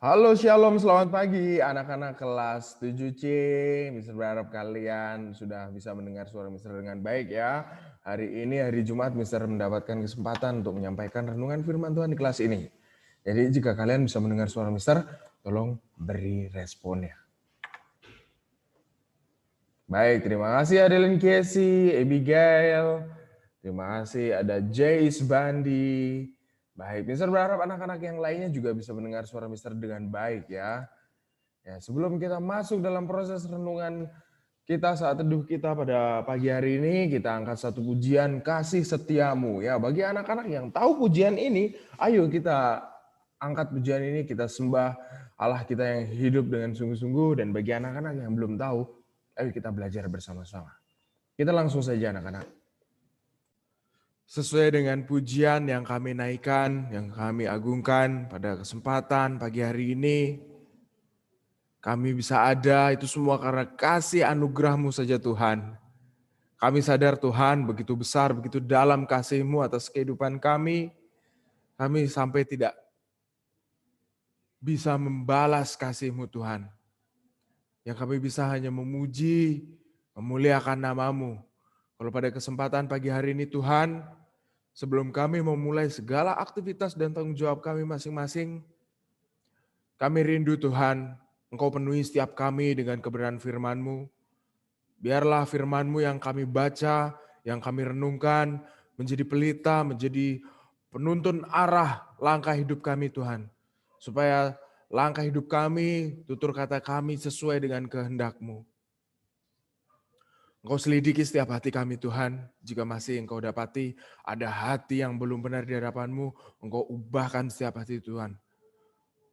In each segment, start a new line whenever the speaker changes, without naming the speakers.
Halo Shalom, selamat pagi anak-anak kelas 7C. Mister berharap kalian sudah bisa mendengar suara Mister dengan baik ya. Hari ini hari Jumat Mister mendapatkan kesempatan untuk menyampaikan renungan firman Tuhan di kelas ini. Jadi jika kalian bisa mendengar suara Mister, tolong beri responnya. Baik, terima kasih Adeline Casey, Abigail. Terima kasih ada Jace Bandi. Baik, Mister berharap anak-anak yang lainnya juga bisa mendengar suara Mister dengan baik ya. Ya, sebelum kita masuk dalam proses renungan kita saat teduh kita pada pagi hari ini, kita angkat satu pujian kasih setiamu. Ya, bagi anak-anak yang tahu pujian ini, ayo kita angkat pujian ini, kita sembah Allah kita yang hidup dengan sungguh-sungguh. Dan bagi anak-anak yang belum tahu, ayo kita belajar bersama-sama. Kita langsung saja anak-anak. Sesuai dengan pujian yang kami naikkan, yang kami agungkan pada kesempatan pagi hari ini, kami bisa ada itu semua karena kasih anugerah-Mu saja Tuhan. Kami sadar Tuhan begitu besar, begitu dalam kasih-Mu atas kehidupan kami. Kami sampai tidak bisa membalas kasih-Mu Tuhan. Yang kami bisa hanya memuji, memuliakan nama-Mu. Kalau pada kesempatan pagi hari ini Tuhan, sebelum kami memulai segala aktivitas dan tanggung jawab kami masing-masing, kami rindu Tuhan, Engkau penuhi setiap kami dengan kebenaran firman-Mu. Biarlah firman-Mu yang kami baca, yang kami renungkan, menjadi pelita, menjadi penuntun arah langkah hidup kami Tuhan. Supaya langkah hidup kami, tutur kata kami sesuai dengan kehendak-Mu. Engkau selidiki setiap hati kami Tuhan, jika masih Engkau dapati ada hati yang belum benar di hadapan-Mu, Engkau ubahkan setiap hati Tuhan.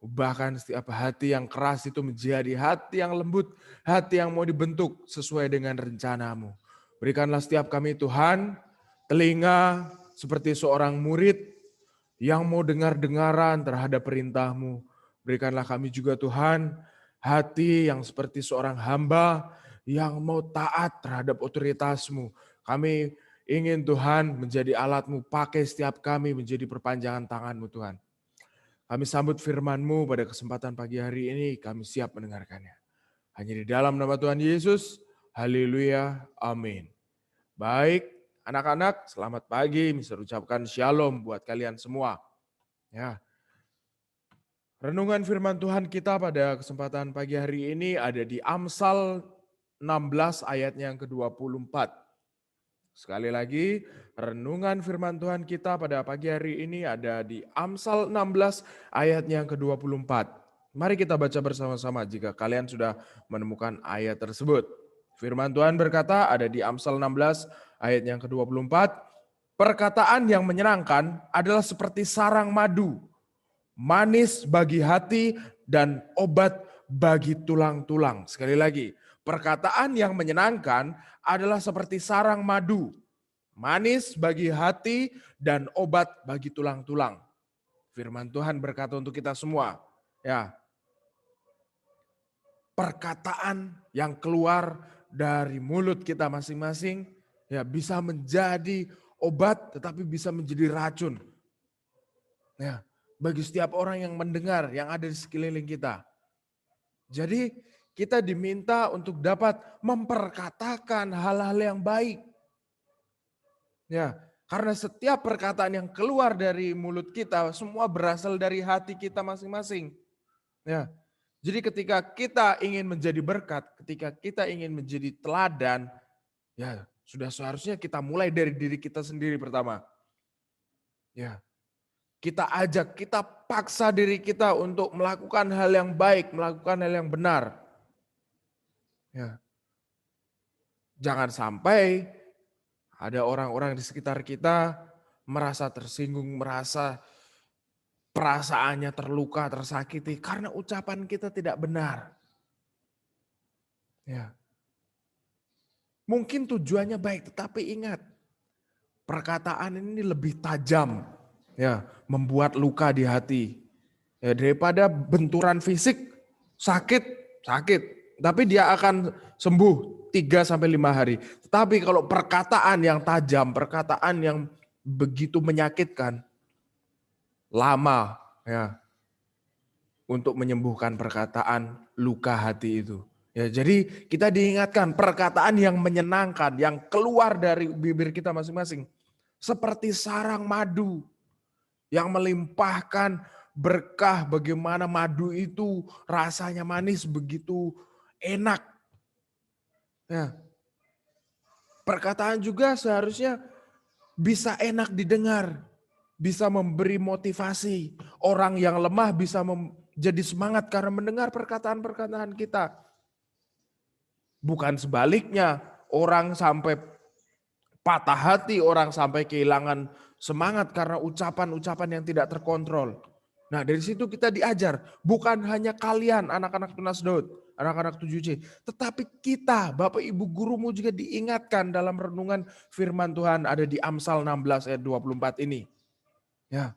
Ubahkan setiap hati yang keras itu menjadi hati yang lembut, hati yang mau dibentuk sesuai dengan rencana-Mu. Berikanlah setiap kami Tuhan, telinga seperti seorang murid yang mau dengar-dengaran terhadap perintah-Mu. Berikanlah kami juga Tuhan, hati yang seperti seorang hamba yang mau taat terhadap otoritas-Mu. Kami ingin Tuhan menjadi alat-Mu, pakai setiap kami menjadi perpanjangan tangan-Mu Tuhan. Kami sambut firman-Mu pada kesempatan pagi hari ini, kami siap mendengarkannya. Hanya di dalam nama Tuhan Yesus, haleluya, amin. Baik, anak-anak, selamat pagi, Mister ucapkan shalom buat kalian semua. Ya. Renungan firman Tuhan kita pada kesempatan pagi hari ini ada di Amsal 16 ayatnya yang ke-24. Sekali lagi, renungan firman Tuhan kita pada pagi hari ini ada di Amsal 16 ayatnya yang ke-24. Mari kita baca bersama-sama jika kalian sudah menemukan ayat tersebut. Firman Tuhan berkata ada di Amsal 16 ayat yang ke-24. Perkataan yang menyenangkan adalah seperti sarang madu, manis bagi hati dan obat bagi tulang-tulang. Sekali lagi, perkataan yang menyenangkan adalah seperti sarang madu, manis bagi hati dan obat bagi tulang-tulang. Firman Tuhan berkata untuk kita semua, ya. Perkataan yang keluar dari mulut kita masing-masing ya bisa menjadi obat tetapi bisa menjadi racun. Ya, bagi setiap orang yang mendengar, yang ada di sekeliling kita. Jadi kita diminta untuk dapat memperkatakan hal-hal yang baik. Ya, karena setiap perkataan yang keluar dari mulut kita semua berasal dari hati kita masing-masing. Ya. Jadi ketika kita ingin menjadi berkat, ketika kita ingin menjadi teladan, ya sudah seharusnya kita mulai dari diri kita sendiri pertama. Ya. Kita ajak, kita paksa diri kita untuk melakukan hal yang baik, melakukan hal yang benar. Ya. Jangan sampai ada orang-orang di sekitar kita merasa tersinggung, merasa perasaannya terluka, tersakiti karena ucapan kita tidak benar. Ya. Mungkin tujuannya baik, tetapi ingat, perkataan ini lebih tajam, ya, membuat luka di hati. Ya, daripada benturan fisik, sakit, tapi dia akan sembuh 3-5 hari. Tetapi kalau perkataan yang tajam, perkataan yang begitu menyakitkan, lama, ya, untuk menyembuhkan perkataan luka hati itu. Ya, jadi kita diingatkan perkataan yang menyenangkan, yang keluar dari bibir kita masing-masing. Seperti sarang madu yang melimpahkan berkah, bagaimana madu itu rasanya manis, begitu enak. Ya, perkataan juga seharusnya bisa enak didengar, bisa memberi motivasi. Orang yang lemah bisa jadi semangat karena mendengar perkataan-perkataan kita. Bukan sebaliknya, orang sampai patah hati, orang sampai kehilangan semangat karena ucapan-ucapan yang tidak terkontrol. Nah, dari situ kita diajar, bukan hanya kalian anak-anak Tunas Daud, anak-anak 7C, tetapi kita, Bapak Ibu gurumu juga diingatkan dalam renungan firman Tuhan ada di Amsal 16 ayat 24 ini. Ya,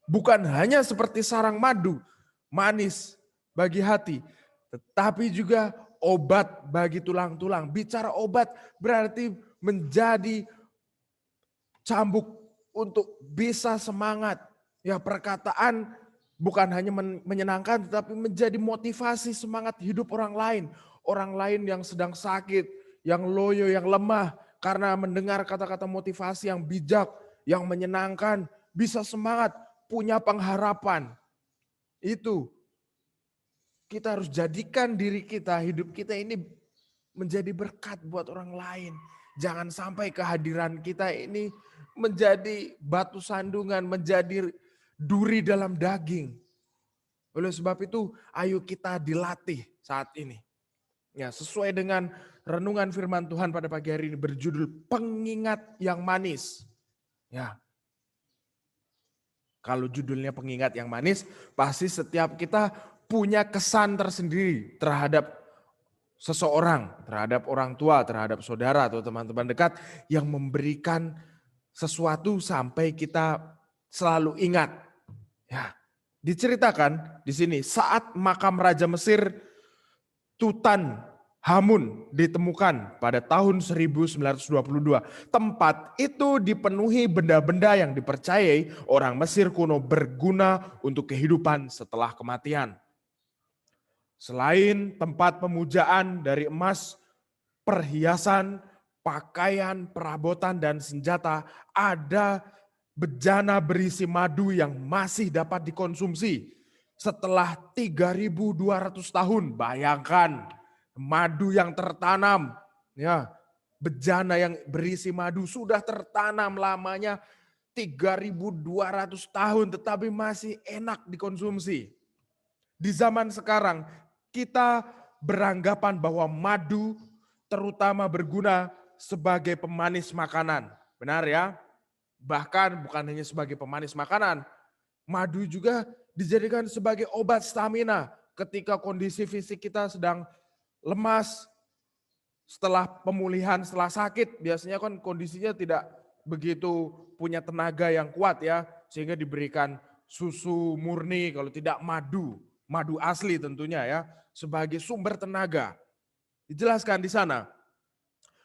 bukan hanya seperti sarang madu, manis bagi hati, tetapi juga obat bagi tulang-tulang. Bicara obat berarti menjadi cambuk untuk bisa semangat. Ya, perkataan bukan hanya menyenangkan tetapi menjadi motivasi semangat hidup orang lain. Orang lain yang sedang sakit, yang loyo, yang lemah karena mendengar kata-kata motivasi yang bijak, yang menyenangkan, bisa semangat, punya pengharapan. Itu kita harus jadikan diri kita, hidup kita ini menjadi berkat buat orang lain. Jangan sampai kehadiran kita ini menjadi batu sandungan, menjadi duri dalam daging. Oleh sebab itu, ayo kita dilatih saat ini. Ya, sesuai dengan renungan firman Tuhan pada pagi hari ini berjudul Pengingat yang Manis. Ya. Kalau judulnya pengingat yang manis, pasti setiap kita punya kesan tersendiri terhadap seseorang, terhadap orang tua, terhadap saudara atau teman-teman dekat yang memberikan sesuatu sampai kita selalu ingat. Ya, diceritakan di sini saat makam Raja Mesir Tutankhamun ditemukan pada tahun 1922. Tempat itu dipenuhi benda-benda yang dipercayai orang Mesir kuno berguna untuk kehidupan setelah kematian. Selain tempat pemujaan dari emas, perhiasan, pakaian, perabotan, dan senjata, ada bejana berisi madu yang masih dapat dikonsumsi. Setelah 3.200 tahun, bayangkan madu yang tertanam, ya, bejana yang berisi madu sudah tertanam lamanya 3.200 tahun tetapi masih enak dikonsumsi. Di zaman sekarang kita beranggapan bahwa madu terutama berguna sebagai pemanis makanan. Benar ya? Bahkan bukan hanya sebagai pemanis makanan, madu juga dijadikan sebagai obat stamina ketika kondisi fisik kita sedang lemas, setelah pemulihan, setelah sakit, biasanya kan kondisinya tidak begitu punya tenaga yang kuat ya, sehingga diberikan susu murni, kalau tidak madu, madu asli tentunya ya, sebagai sumber tenaga. Dijelaskan di sana.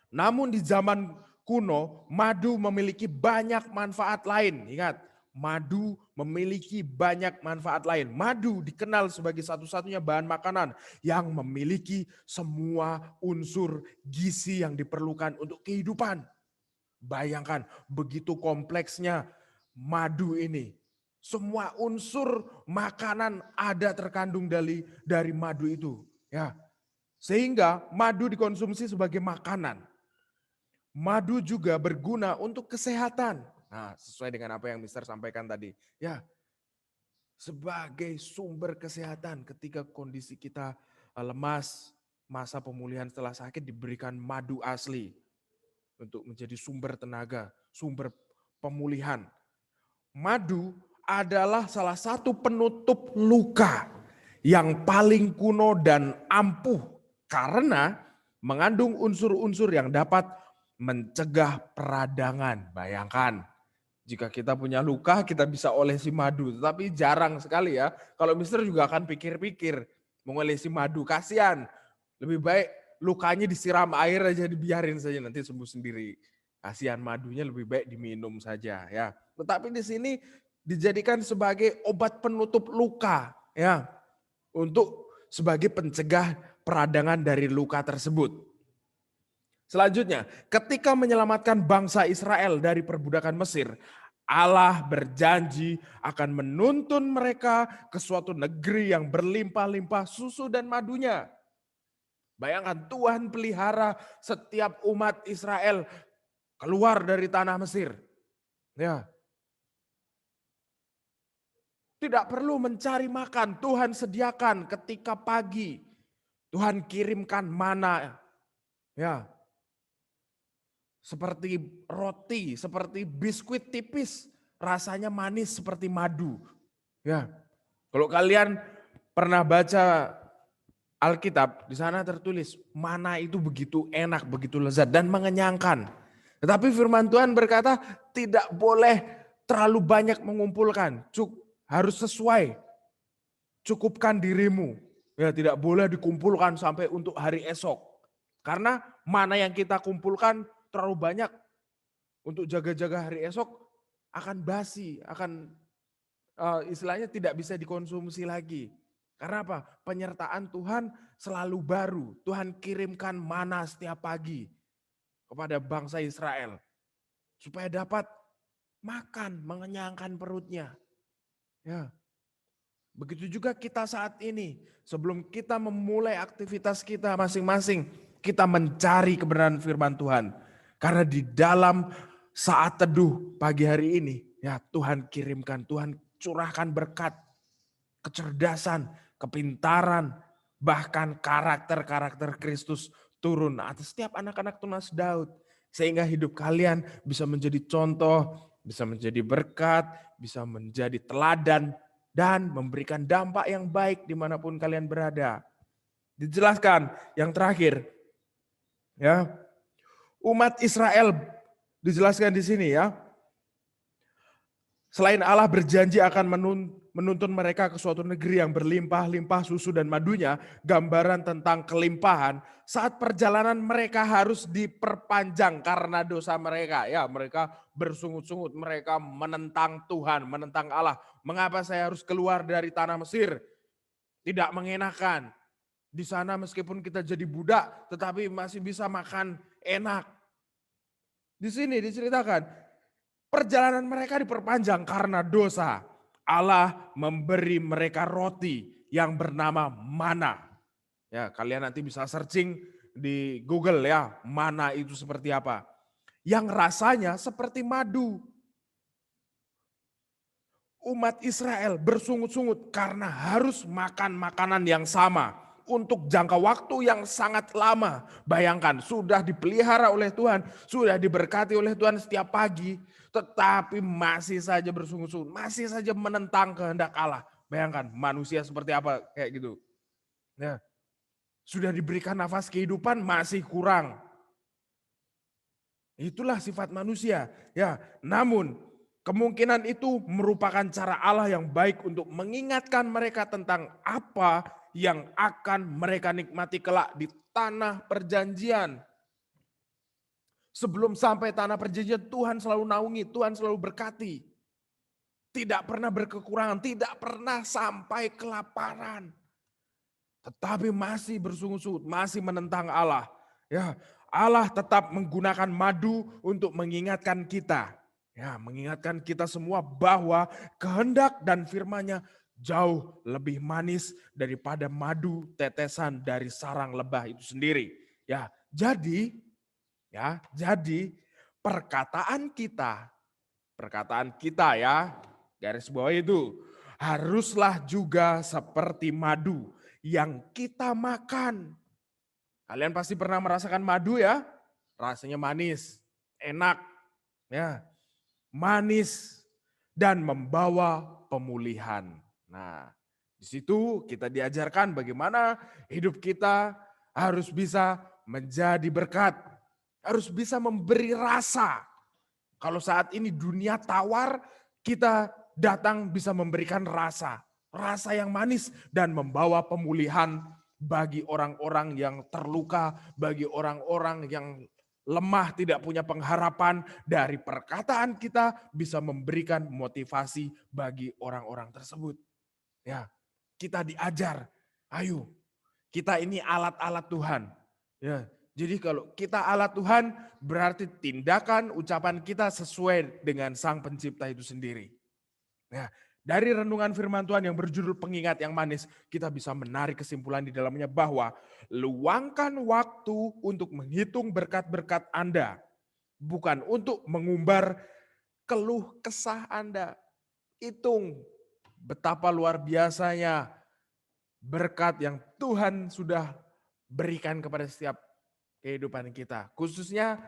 Namun di zaman kuno, madu memiliki banyak manfaat lain. Ingat, madu memiliki banyak manfaat lain. Madu dikenal sebagai satu-satunya bahan makanan yang memiliki semua unsur gizi yang diperlukan untuk kehidupan. Bayangkan begitu kompleksnya madu ini. Semua unsur makanan ada terkandung dari madu itu. Ya, sehingga madu dikonsumsi sebagai makanan. Madu juga berguna untuk kesehatan. Nah, sesuai dengan apa yang Mister sampaikan tadi. Ya, sebagai sumber kesehatan ketika kondisi kita lemas, masa pemulihan setelah sakit diberikan madu asli untuk menjadi sumber tenaga, sumber pemulihan. Madu adalah salah satu penutup luka yang paling kuno dan ampuh karena mengandung unsur-unsur yang dapat mencegah peradangan. Bayangkan, jika kita punya luka kita bisa olesi madu, tetapi jarang sekali ya. Kalau Mister juga akan pikir-pikir mengolesi madu, kasihan. Lebih baik lukanya disiram air aja, dibiarin saja nanti sembuh sendiri. Kasihan, madunya lebih baik diminum saja ya. Tetapi di sini dijadikan sebagai obat penutup luka ya. untuk sebagai pencegah peradangan dari luka tersebut. Selanjutnya, ketika menyelamatkan bangsa Israel dari perbudakan Mesir, Allah berjanji akan menuntun mereka ke suatu negeri yang berlimpah-limpah susu dan madunya. Bayangkan Tuhan pelihara setiap umat Israel keluar dari tanah Mesir. Ya, tidak perlu mencari makan, Tuhan sediakan ketika pagi. Tuhan kirimkan mana, ya, seperti roti, seperti biskuit tipis, rasanya manis seperti madu. Ya, kalau kalian pernah baca Alkitab, di sana tertulis mana itu begitu enak, begitu lezat dan mengenyangkan. Tetapi firman Tuhan berkata tidak boleh terlalu banyak mengumpulkan, harus sesuai. Cukupkan dirimu. Ya, tidak boleh dikumpulkan sampai untuk hari esok. Karena mana yang kita kumpulkan terlalu banyak untuk jaga-jaga hari esok akan basi, akan istilahnya tidak bisa dikonsumsi lagi. Karena apa? Penyertaan Tuhan selalu baru. Tuhan kirimkan mana setiap pagi kepada bangsa Israel supaya dapat makan, mengenyangkan perutnya. Ya. Begitu juga kita saat ini, sebelum kita memulai aktivitas kita masing-masing, kita mencari kebenaran firman Tuhan. Karena di dalam saat teduh pagi hari ini, ya Tuhan kirimkan, Tuhan curahkan berkat, kecerdasan, kepintaran, bahkan karakter-karakter Kristus turun atas setiap anak-anak tunas Daud. Sehingga hidup kalian bisa menjadi contoh, bisa menjadi berkat, bisa menjadi teladan, dan memberikan dampak yang baik dimanapun kalian berada. Dijelaskan yang terakhir, ya, umat Israel dijelaskan di sini ya. Selain Allah berjanji akan menuntun mereka ke suatu negeri yang berlimpah-limpah susu dan madunya, gambaran tentang kelimpahan, saat perjalanan mereka harus diperpanjang karena dosa mereka. Ya, mereka bersungut-sungut, mereka menentang Tuhan, menentang Allah. Mengapa saya harus keluar dari tanah Mesir? Tidak mengenakan. Di sana meskipun kita jadi budak, tetapi masih bisa makan enak. Di sini diceritakan, perjalanan mereka diperpanjang karena dosa. Allah memberi mereka roti yang bernama mana. Ya, kalian nanti bisa searching di Google ya, mana itu seperti apa. Yang rasanya seperti madu. Umat Israel bersungut-sungut karena harus makan makanan yang sama untuk jangka waktu yang sangat lama. Bayangkan, sudah dipelihara oleh Tuhan, sudah diberkati oleh Tuhan setiap pagi, tetapi masih saja bersungut-sungut, masih saja menentang kehendak Allah. Bayangkan manusia seperti apa kayak gitu. Ya, sudah diberikan nafas kehidupan masih kurang. Itulah sifat manusia. Ya, namun kemungkinan itu merupakan cara Allah yang baik untuk mengingatkan mereka tentang apa yang akan mereka nikmati kelak di tanah perjanjian. Sebelum sampai tanah perjanjian, Tuhan selalu naungi, Tuhan selalu berkati. Tidak pernah berkekurangan, tidak pernah sampai kelaparan. Tetapi masih bersungut-sungut, masih menentang Allah. Ya, Allah tetap menggunakan madu untuk mengingatkan kita. Ya, mengingatkan kita semua bahwa kehendak dan firman-Nya jauh lebih manis daripada madu tetesan dari sarang lebah itu sendiri. Jadi perkataan kita ya, garis bawah itu haruslah juga seperti madu yang kita makan. Kalian pasti pernah merasakan madu ya, rasanya manis, enak, ya, manis dan membawa pemulihan. Nah, di situ kita diajarkan bagaimana hidup kita harus bisa menjadi berkat, harus bisa memberi rasa. Kalau saat ini dunia tawar, kita datang bisa memberikan rasa, rasa yang manis dan membawa pemulihan bagi orang-orang yang terluka, bagi orang-orang yang lemah, tidak punya pengharapan. Dari perkataan kita bisa memberikan motivasi bagi orang-orang tersebut. Ya, kita diajar Ayo, kita ini alat-alat Tuhan. Ya, jadi kalau kita alat Tuhan, berarti tindakan, ucapan kita sesuai dengan Sang Pencipta itu sendiri. Nah, dari renungan firman Tuhan yang berjudul Pengingat yang Manis, kita bisa menarik kesimpulan di dalamnya bahwa luangkan waktu untuk menghitung berkat-berkat Anda, bukan untuk mengumbar keluh kesah Anda. Hitung betapa luar biasanya berkat yang Tuhan sudah berikan kepada setiap kehidupan kita, khususnya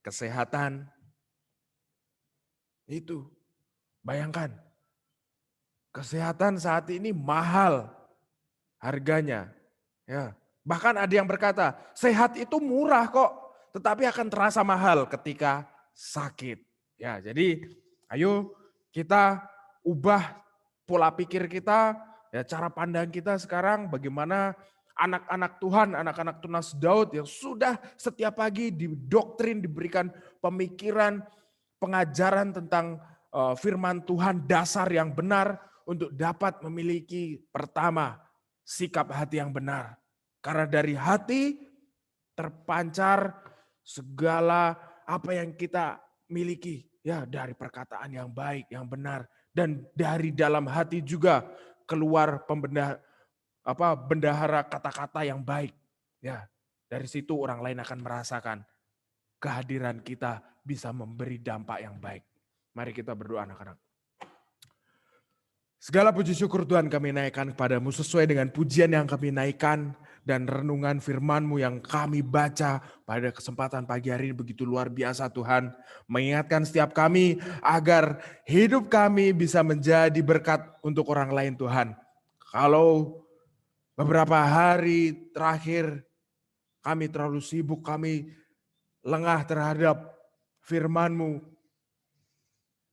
kesehatan. Itu, bayangkan, kesehatan saat ini mahal harganya. Ya, bahkan ada yang berkata, sehat itu murah kok, tetapi akan terasa mahal ketika sakit. Ya, jadi ayo kita ubah pola pikir kita, ya cara pandang kita sekarang bagaimana anak-anak Tuhan, anak-anak tunas Daud yang sudah setiap pagi didoktrin, diberikan pemikiran, pengajaran tentang firman Tuhan dasar yang benar untuk dapat memiliki pertama sikap hati yang benar. Karena dari hati terpancar segala apa yang kita miliki, ya dari perkataan yang baik, yang benar, dan dari dalam hati juga keluar bendahara kata-kata yang baik. Ya, dari situ orang lain akan merasakan kehadiran kita bisa memberi dampak yang baik. Mari kita berdoa anak-anak. Segala puji syukur Tuhan kami naikkan kepadamu sesuai dengan pujian yang kami naikkan dan renungan firman-Mu yang kami baca pada kesempatan pagi hari ini begitu luar biasa Tuhan. Mengingatkan setiap kami agar hidup kami bisa menjadi berkat untuk orang lain Tuhan. Kalau beberapa hari terakhir kami terlalu sibuk, kami lengah terhadap firman-Mu,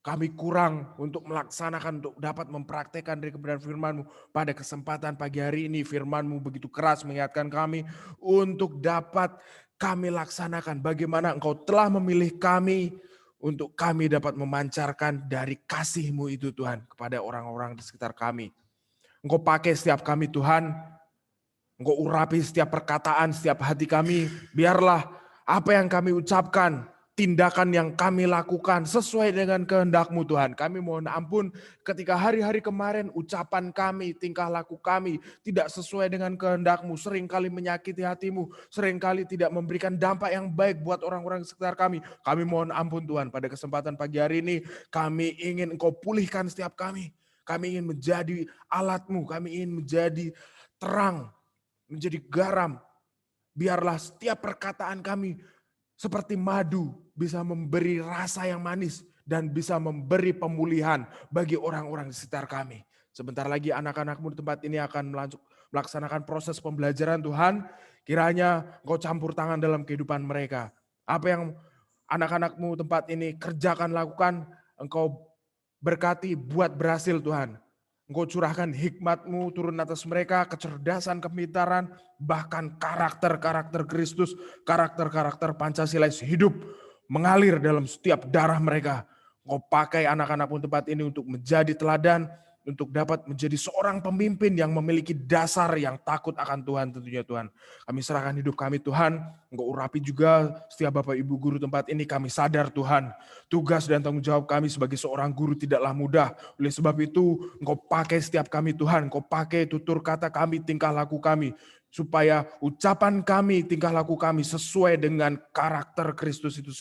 kami kurang untuk melaksanakan, untuk dapat mempraktekkan dari kebenaran firman-Mu. Pada kesempatan pagi hari ini firman-Mu begitu keras mengingatkan kami untuk dapat kami laksanakan. Bagaimana Engkau telah memilih kami untuk kami dapat memancarkan dari kasih-Mu itu Tuhan kepada orang-orang di sekitar kami. Engkau pakai setiap kami Tuhan. Engkau urapi setiap perkataan, setiap hati kami. Biarlah apa yang kami ucapkan, tindakan yang kami lakukan sesuai dengan kehendak-Mu Tuhan. Kami mohon ampun ketika hari-hari kemarin ucapan kami, tingkah laku kami tidak sesuai dengan kehendak-Mu. Seringkali menyakiti hati-Mu, seringkali tidak memberikan dampak yang baik buat orang-orang di sekitar kami. Kami mohon ampun Tuhan, pada kesempatan pagi hari ini kami ingin Engkau pulihkan setiap kami. Kami ingin menjadi alat-Mu, kami ingin menjadi terang, menjadi garam. Biarlah setiap perkataan kami seperti madu bisa memberi rasa yang manis dan bisa memberi pemulihan bagi orang-orang di sekitar kami. Sebentar lagi anak-anak-Mu di tempat ini akan melaksanakan proses pembelajaran Tuhan. Kiranya Engkau campur tangan dalam kehidupan mereka. Apa yang anak-anak-Mu tempat ini kerjakan, lakukan, Engkau berkati, buat berhasil Tuhan. Engkau curahkan hikmat-Mu turun atas mereka, kecerdasan, kepintaran, bahkan karakter-karakter Kristus, karakter-karakter Pancasila hidup mengalir dalam setiap darah mereka. Engkau pakai anak-anak-Mu tempat ini untuk menjadi teladan, untuk dapat menjadi seorang pemimpin yang memiliki dasar yang takut akan Tuhan tentunya Tuhan. Kami serahkan hidup kami Tuhan, Engkau urapi juga setiap Bapak Ibu guru tempat ini. Kami sadar Tuhan, tugas dan tanggung jawab kami sebagai seorang guru tidaklah mudah. Oleh sebab itu, Engkau pakai setiap kami Tuhan, Engkau pakai tutur kata kami, tingkah laku kami, supaya ucapan kami, tingkah laku kami sesuai dengan karakter Kristus itu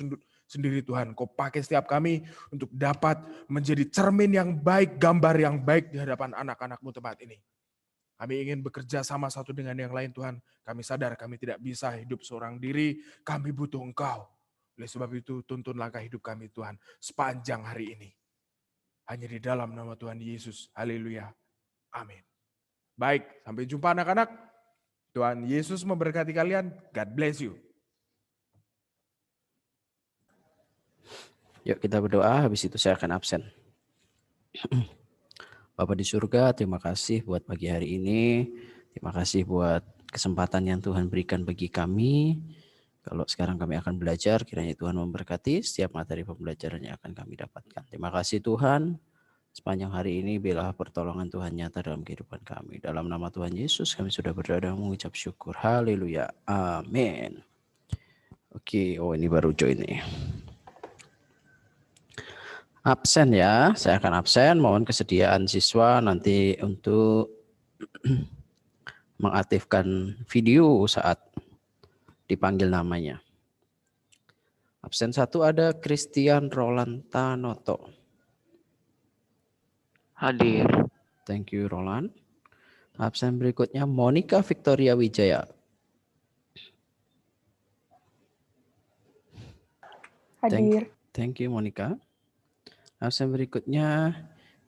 sendiri Tuhan. Kau pakai setiap kami untuk dapat menjadi cermin yang baik, gambar yang baik di hadapan anak-anak-Mu tempat ini. Kami ingin bekerja sama satu dengan yang lain Tuhan. Kami sadar kami tidak bisa hidup seorang diri, kami butuh Engkau. Oleh sebab itu tuntun langkah hidup kami Tuhan sepanjang hari ini. Hanya di dalam nama Tuhan Yesus. Haleluya. Amin. Baik, sampai jumpa anak-anak. Tuhan Yesus memberkati kalian. God bless you.
Yuk kita berdoa, habis itu saya akan absen. Bapa di surga, terima kasih buat pagi hari ini. Terima kasih buat kesempatan yang Tuhan berikan bagi kami. Kalau sekarang kami akan belajar, kiranya Tuhan memberkati setiap materi pembelajaran yang akan kami dapatkan. Terima kasih Tuhan. Sepanjang hari ini biarlah pertolongan Tuhan nyata dalam kehidupan kami. Dalam nama Tuhan Yesus kami sudah berdoa dan mengucap syukur. Haleluya. Amin. Oke, oh ini baru join nih. Absen ya, saya akan absen. Mohon kesediaan siswa nanti untuk mengaktifkan video saat dipanggil namanya. Absen 1 ada Christian Roland Tanoto.
Hadir.
Thank you Roland. Absen berikutnya Monica Victoria Wijaya.
Hadir.
Thank you Monica. Absen berikutnya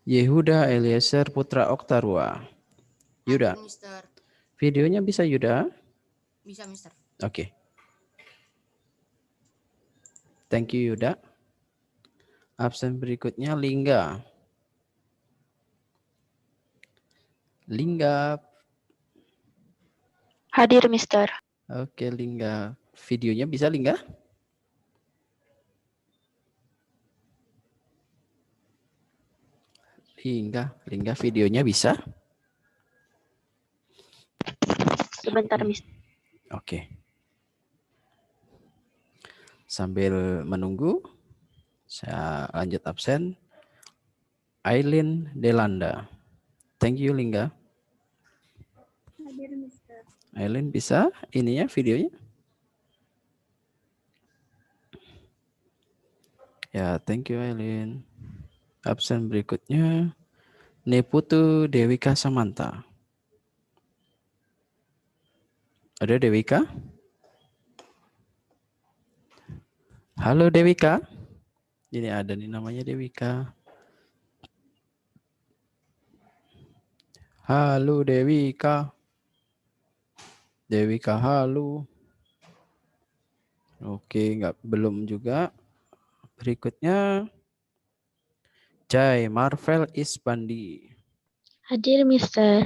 Yehuda Eliezer Putra Oktarua. Yuda.
Hadir, Mister.
Videonya bisa Yuda?
Bisa, Mister.
Oke. Thank you Yuda. Absen berikutnya Lingga. Lingga.
Hadir, Mister.
Oke Lingga. Videonya bisa Lingga? Lingga videonya bisa?
Sebentar, Mister.
Oke. Sambil menunggu, saya lanjut absen. Aileen Delanda. Thank you Lingga.
Hadir, Mister.
Aileen bisa ininya videonya? Ya, thank you Aileen. Absen berikutnya Neputu Dewika Samanta. Ada Dewika? Halo Dewika. Ini ada nih namanya Dewika. Halo Dewika. Dewika halo. Oke, belum juga. Berikutnya Jai Marvel Isbandi.
Hadir, Mister.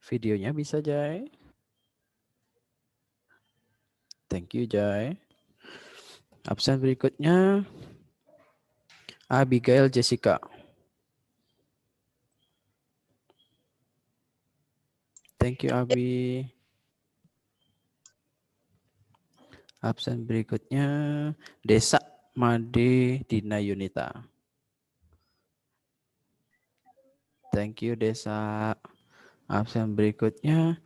Videonya bisa Jai? Thank you Jai. Absen berikutnya Abigail Jessica. Thank you Abi. Absen berikutnya Desa Made Dina Yunita. Thank you Desa. Absen berikutnya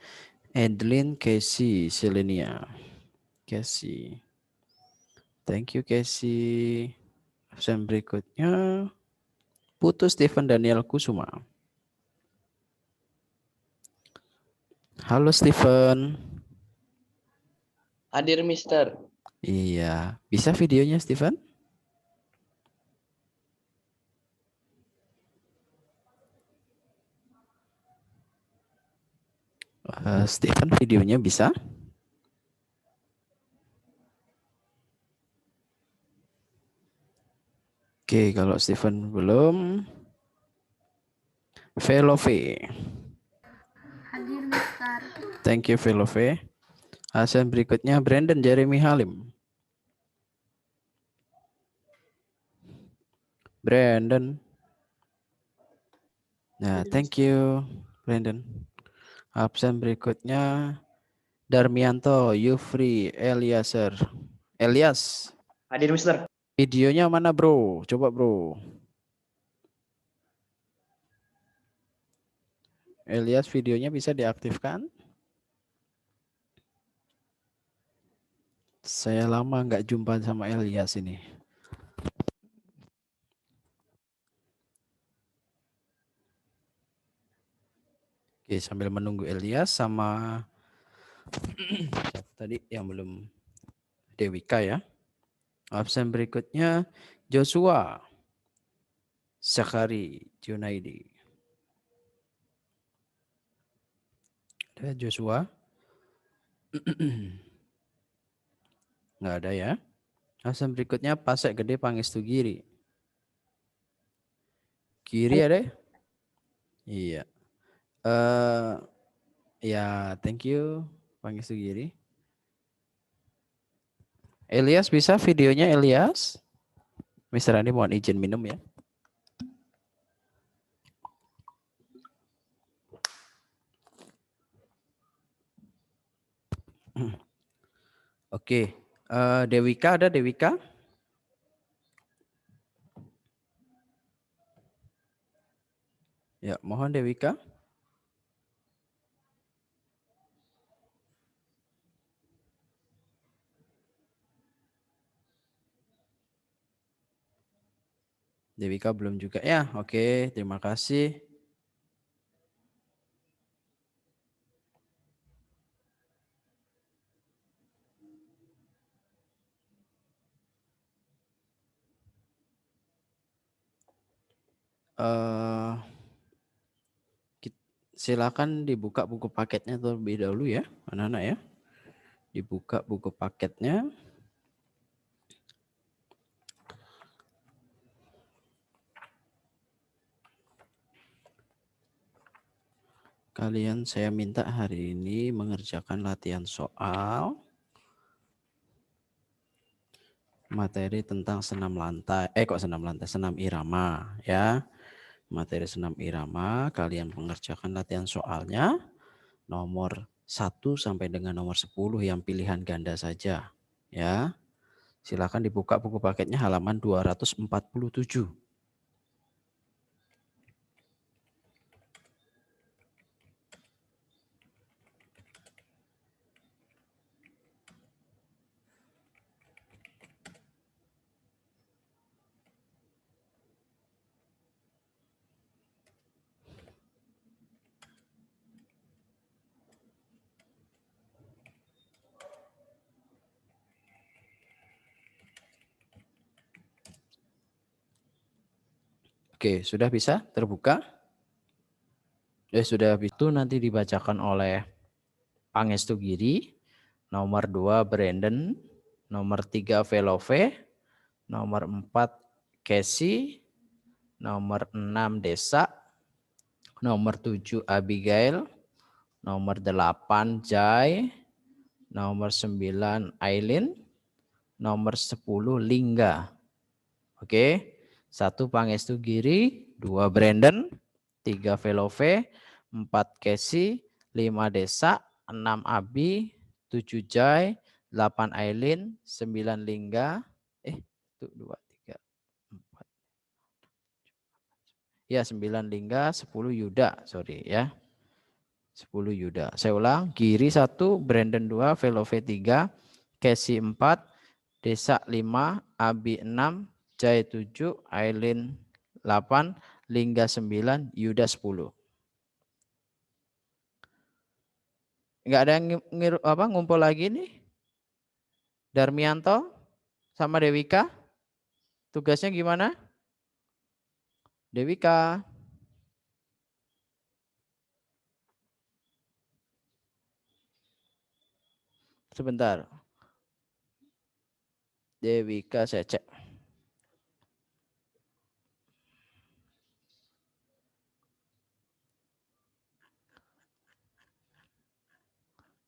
Edlin Casey Selenia. Casey. Thank you Casey. Absen berikutnya Putu Stephen Daniel Kusuma. Halo Stephen.
Hadir, Mister.
Iya, bisa videonya Stephen? Stephen videonya bisa? Oke, kalau Stephen belum, Velove.
Hadir, Mister.
Thank you Velove. Absen berikutnya Brandon Jeremy Halim. Brandon. Nah, thank you Brandon. Absen berikutnya Darmianto Yufri Eliaser. Elias.
Hadir, Mister.
Videonya mana bro? Coba bro. Elias videonya bisa diaktifkan? Saya lama nggak jumpa sama Elias ini. Oke, sambil menunggu Elias sama tadi yang belum Dewika ya. Absen berikutnya Joshua Zakari Junaidi. Ada Joshua? Nggak ada ya. Absen berikutnya Pasek Gede Pangestu Giri. Giri ada? Iya. Ya, thank you Pangestu Giri. Elias bisa videonya Elias? Mister Andi mohon izin minum ya. Oke, Dewika ada Dewika? Ya, mohon Dewika. Dewika belum juga ya. Oke, terima kasih. Silakan dibuka buku paketnya terlebih dahulu ya, anak-anak ya. Dibuka buku paketnya. Kalian saya minta hari ini mengerjakan latihan soal materi tentang senam lantai. Senam irama ya. Materi senam irama, kalian mengerjakan latihan soalnya nomor 1 sampai dengan nomor 10 yang pilihan ganda saja ya. Silakan dibuka buku paketnya halaman 247. Oke, sudah bisa terbuka? Sudah itu nanti dibacakan oleh Pangestu Giri, nomor 2 Brandon, nomor 3 Velove, nomor 4 Casey, nomor 6 Desa, nomor 7 Abigail, nomor 8 Jai, nomor 9 Aileen, nomor 10 Lingga. Oke. 1 Pangestu Giri, 2 Brandon, 3 Velove, 4 Casey, 5 Desa, 6 Abi, 7 Jai, 8 Aileen, 9 Lingga. Itu 2, 3, 4. Ya, 9 Lingga, 10 Yuda. Sorry ya. 10 Yuda. Saya ulang. Giri 1, Brandon 2, Velove 3, Casey 4, Desa 5, Abi 6, Jai 7, Aileen 8, Lingga 9, Yuda 10. Enggak ada yang ngumpul lagi nih? Darmianto sama Dewika? Tugasnya gimana? Dewika. Sebentar. Dewika saya cek.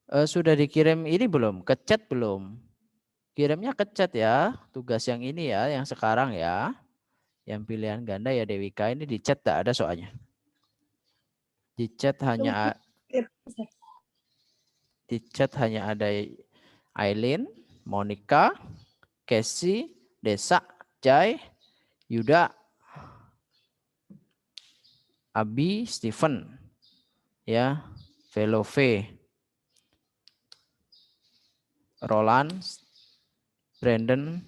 Sudah dikirim ini belum? Ke chat belum? Kirimnya ke chat ya. Tugas yang ini ya, yang sekarang ya. Yang pilihan ganda ya Dewika ini di chat tak ada soalnya. Di chat hanya ada Aileen, Monica, Casey, Desa, Jai, Yuda, Abi, Stephen, ya, Velove, Roland, Brandon,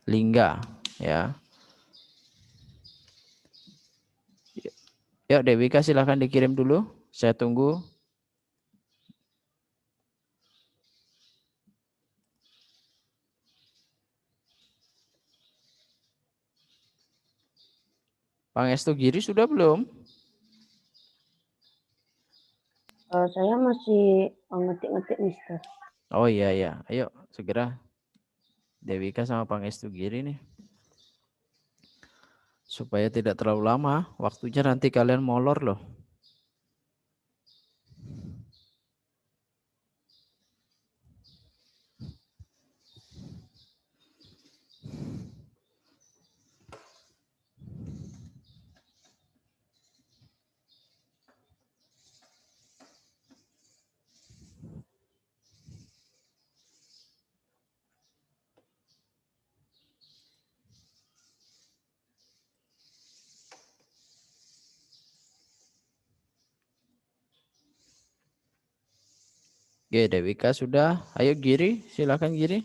Lingga, ya. Ya, Dewika silahkan dikirim dulu. Saya tunggu. Pangestu Giri sudah belum?
Saya masih ngetik-ngetik, Mister.
Oh iya ya, ayo segera Dewika sama Pangestu Giri nih. Supaya tidak terlalu lama, waktunya nanti kalian molor loh. Oke, Dewika sudah. Ayo Giri, silakan Giri.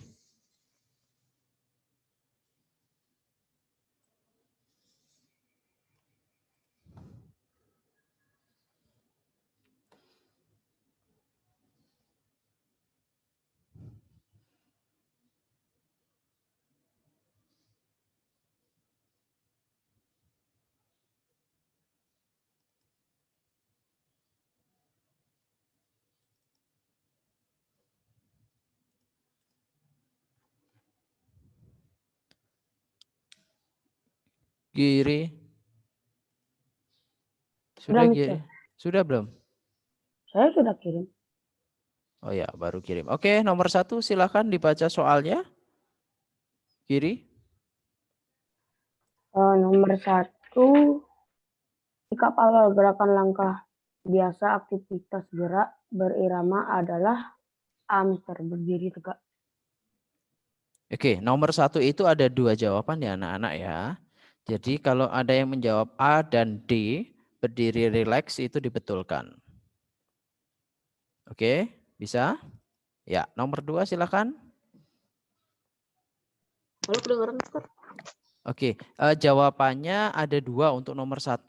Giri.
Sudah,
Sudah Giri?
Mister.
Sudah belum?
Saya sudah kirim.
Oh ya, baru kirim. Oke, nomor 1 silakan dibaca soalnya. Giri.
Nomor 1, sikap awal gerakan langkah biasa aktivitas gerak berirama adalah A, Mister, berdiri tegak.
Oke, nomor 1 itu ada 2 jawaban ya anak-anak ya. Jadi kalau ada yang menjawab A dan D, berdiri rileks itu dibetulkan. Oke, bisa? Ya, nomor 2 silakan.
Halo, kedengeran, Mister?
Oke, jawabannya ada 2 untuk nomor 1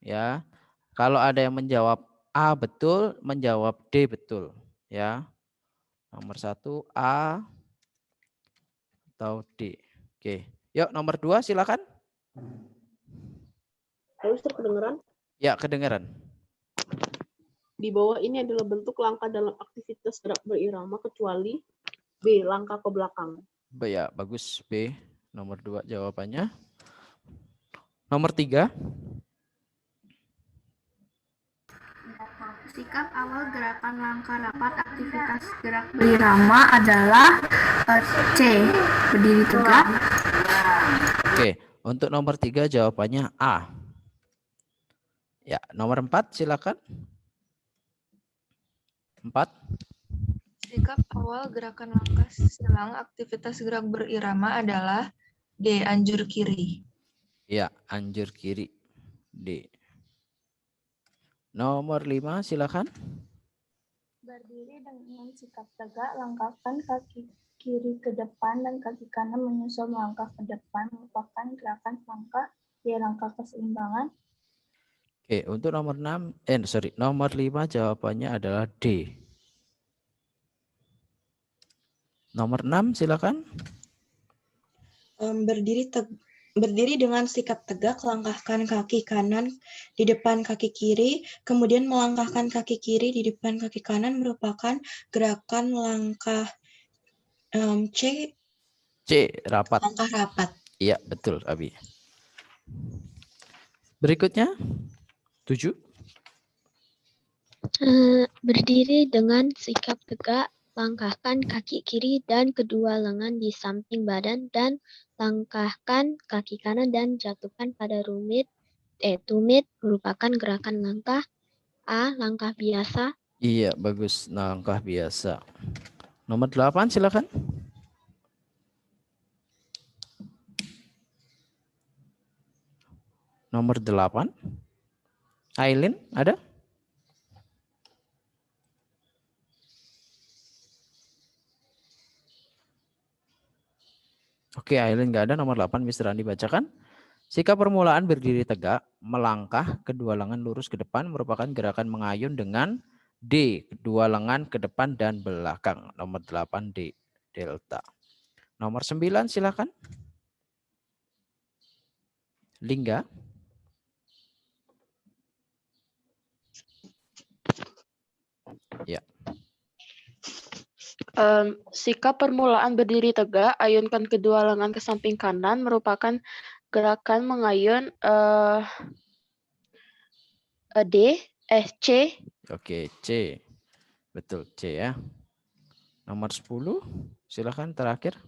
ya. Kalau ada yang menjawab A betul, menjawab D betul ya. Nomor 1 A atau D. Oke, yuk nomor 2 silakan.
Halo, Mister, kedengeran?
Ya, kedengaran.
Di bawah ini adalah bentuk langkah dalam aktivitas gerak berirama kecuali B, langkah ke belakang.
Ya, bagus B. Nomor 2 jawabannya. Nomor 3.
Sikap awal gerakan langkah rapat aktivitas gerak berirama adalah C. Berdiri tegak.
Oke, untuk nomor 3 jawabannya A. Ya, nomor 4 silakan. 4.
Sikap awal gerakan langkah silang aktivitas gerak berirama adalah D. Anjur kiri.
Ya, anjur kiri. D. Nomor 5 silakan.
Berdiri dengan sikap tegak, langkahkan kaki kiri ke depan dan kaki kanan menyusul melangkah ke depan merupakan gerakan langkah langkah keseimbangan.
Oke, untuk nomor 6, nomor 5 jawabannya adalah D. Nomor 6 silakan.
Berdiri dengan sikap tegak, langkahkan kaki kanan di depan kaki kiri, kemudian melangkahkan kaki kiri di depan kaki kanan merupakan gerakan langkah C.
C, rapat.
Langkah rapat.
Iya, betul, Abi. Berikutnya, 7.
Berdiri dengan sikap tegak, langkahkan kaki kiri dan kedua lengan di samping badan dan langkahkan kaki kanan dan jatuhkan pada tumit merupakan gerakan langkah A, langkah biasa.
Iya, bagus. Langkah biasa. Nomor 8 silakan. Nomor 8. Aileen, ada? Oke, Aileen nggak ada. Nomor 8 Mr. Andi bacakan. Sikap permulaan berdiri tegak, melangkah kedua lengan lurus ke depan merupakan gerakan mengayun dengan D, kedua lengan ke depan dan belakang. Nomor 8 D, delta. Nomor 9 silakan. Lingga. Ya.
Sikap permulaan berdiri tegak, ayunkan kedua lengan ke samping kanan merupakan gerakan mengayun C.
Oke, C. Betul, C ya. Nomor 10, silakan terakhir.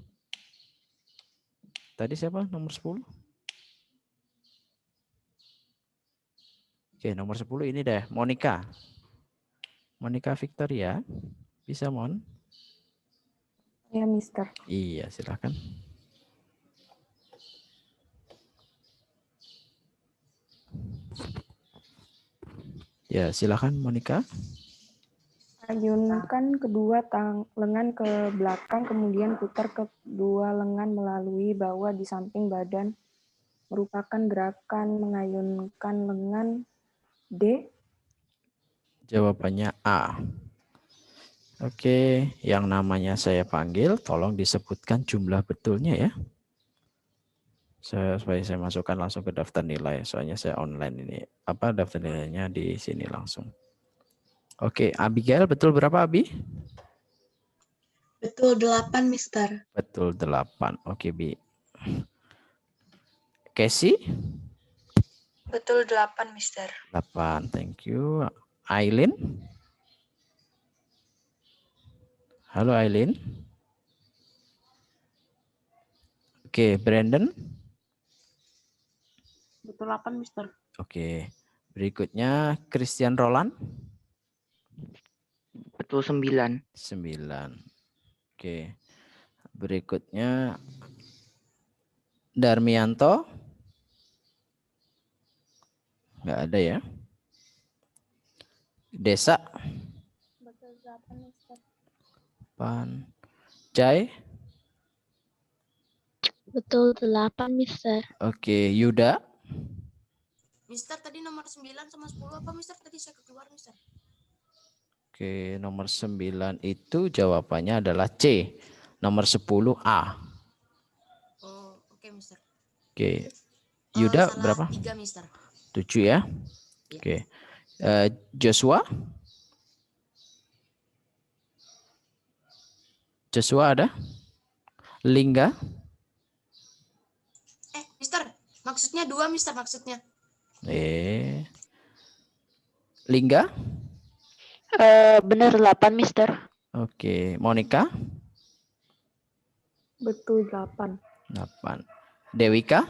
Tadi siapa nomor 10? Oke, nomor 10 ini deh, Monica. Monica Victoria. Bisa, Mon?
Ya, Mister.
Iya, silakan. Ya, silakan Monica.
Ayunkan kedua lengan ke belakang, kemudian putar kedua lengan melalui bawah di samping badan. Merupakan gerakan mengayunkan lengan. D.
Jawabannya A. Oke, yang namanya saya panggil, tolong disebutkan jumlah betulnya ya. Supaya saya masukkan langsung ke daftar nilai, soalnya saya online ini. Apa daftar nilainya di sini langsung. Oke, Abigail betul berapa Abi?
Betul 8, Mister.
Betul 8. Oke, Bi. Casey?
Betul 8, Mister.
8, thank you. Aileen? Halo Aileen. Oke, Brandon?
Betul 8, Mister.
Oke, berikutnya Christian Roland?
Betul 9.
9. Oke, berikutnya Darmianto? Nggak ada ya. Desa?
Betul 8, Mister.
8. Jai?
Betul 8, Mister.
Oke, Yuda?
Mister, tadi nomor 9 sama 10 apa, Mister? Tadi saya keluar, Mister.
Oke, nomor 9 itu jawabannya adalah C. Nomor 10 A.
Oh, oke, Mister.
Oke. Yuda
Salah
berapa?
3, Mister.
7 ya.
Ya.
Oke. Joshua? Joshua ada? Lingga?
Mister, maksudnya 2, Mister, maksudnya.
Lingga?
Benar 8, Mister.
Oke, Monica?
Betul 8.
8. Dewika?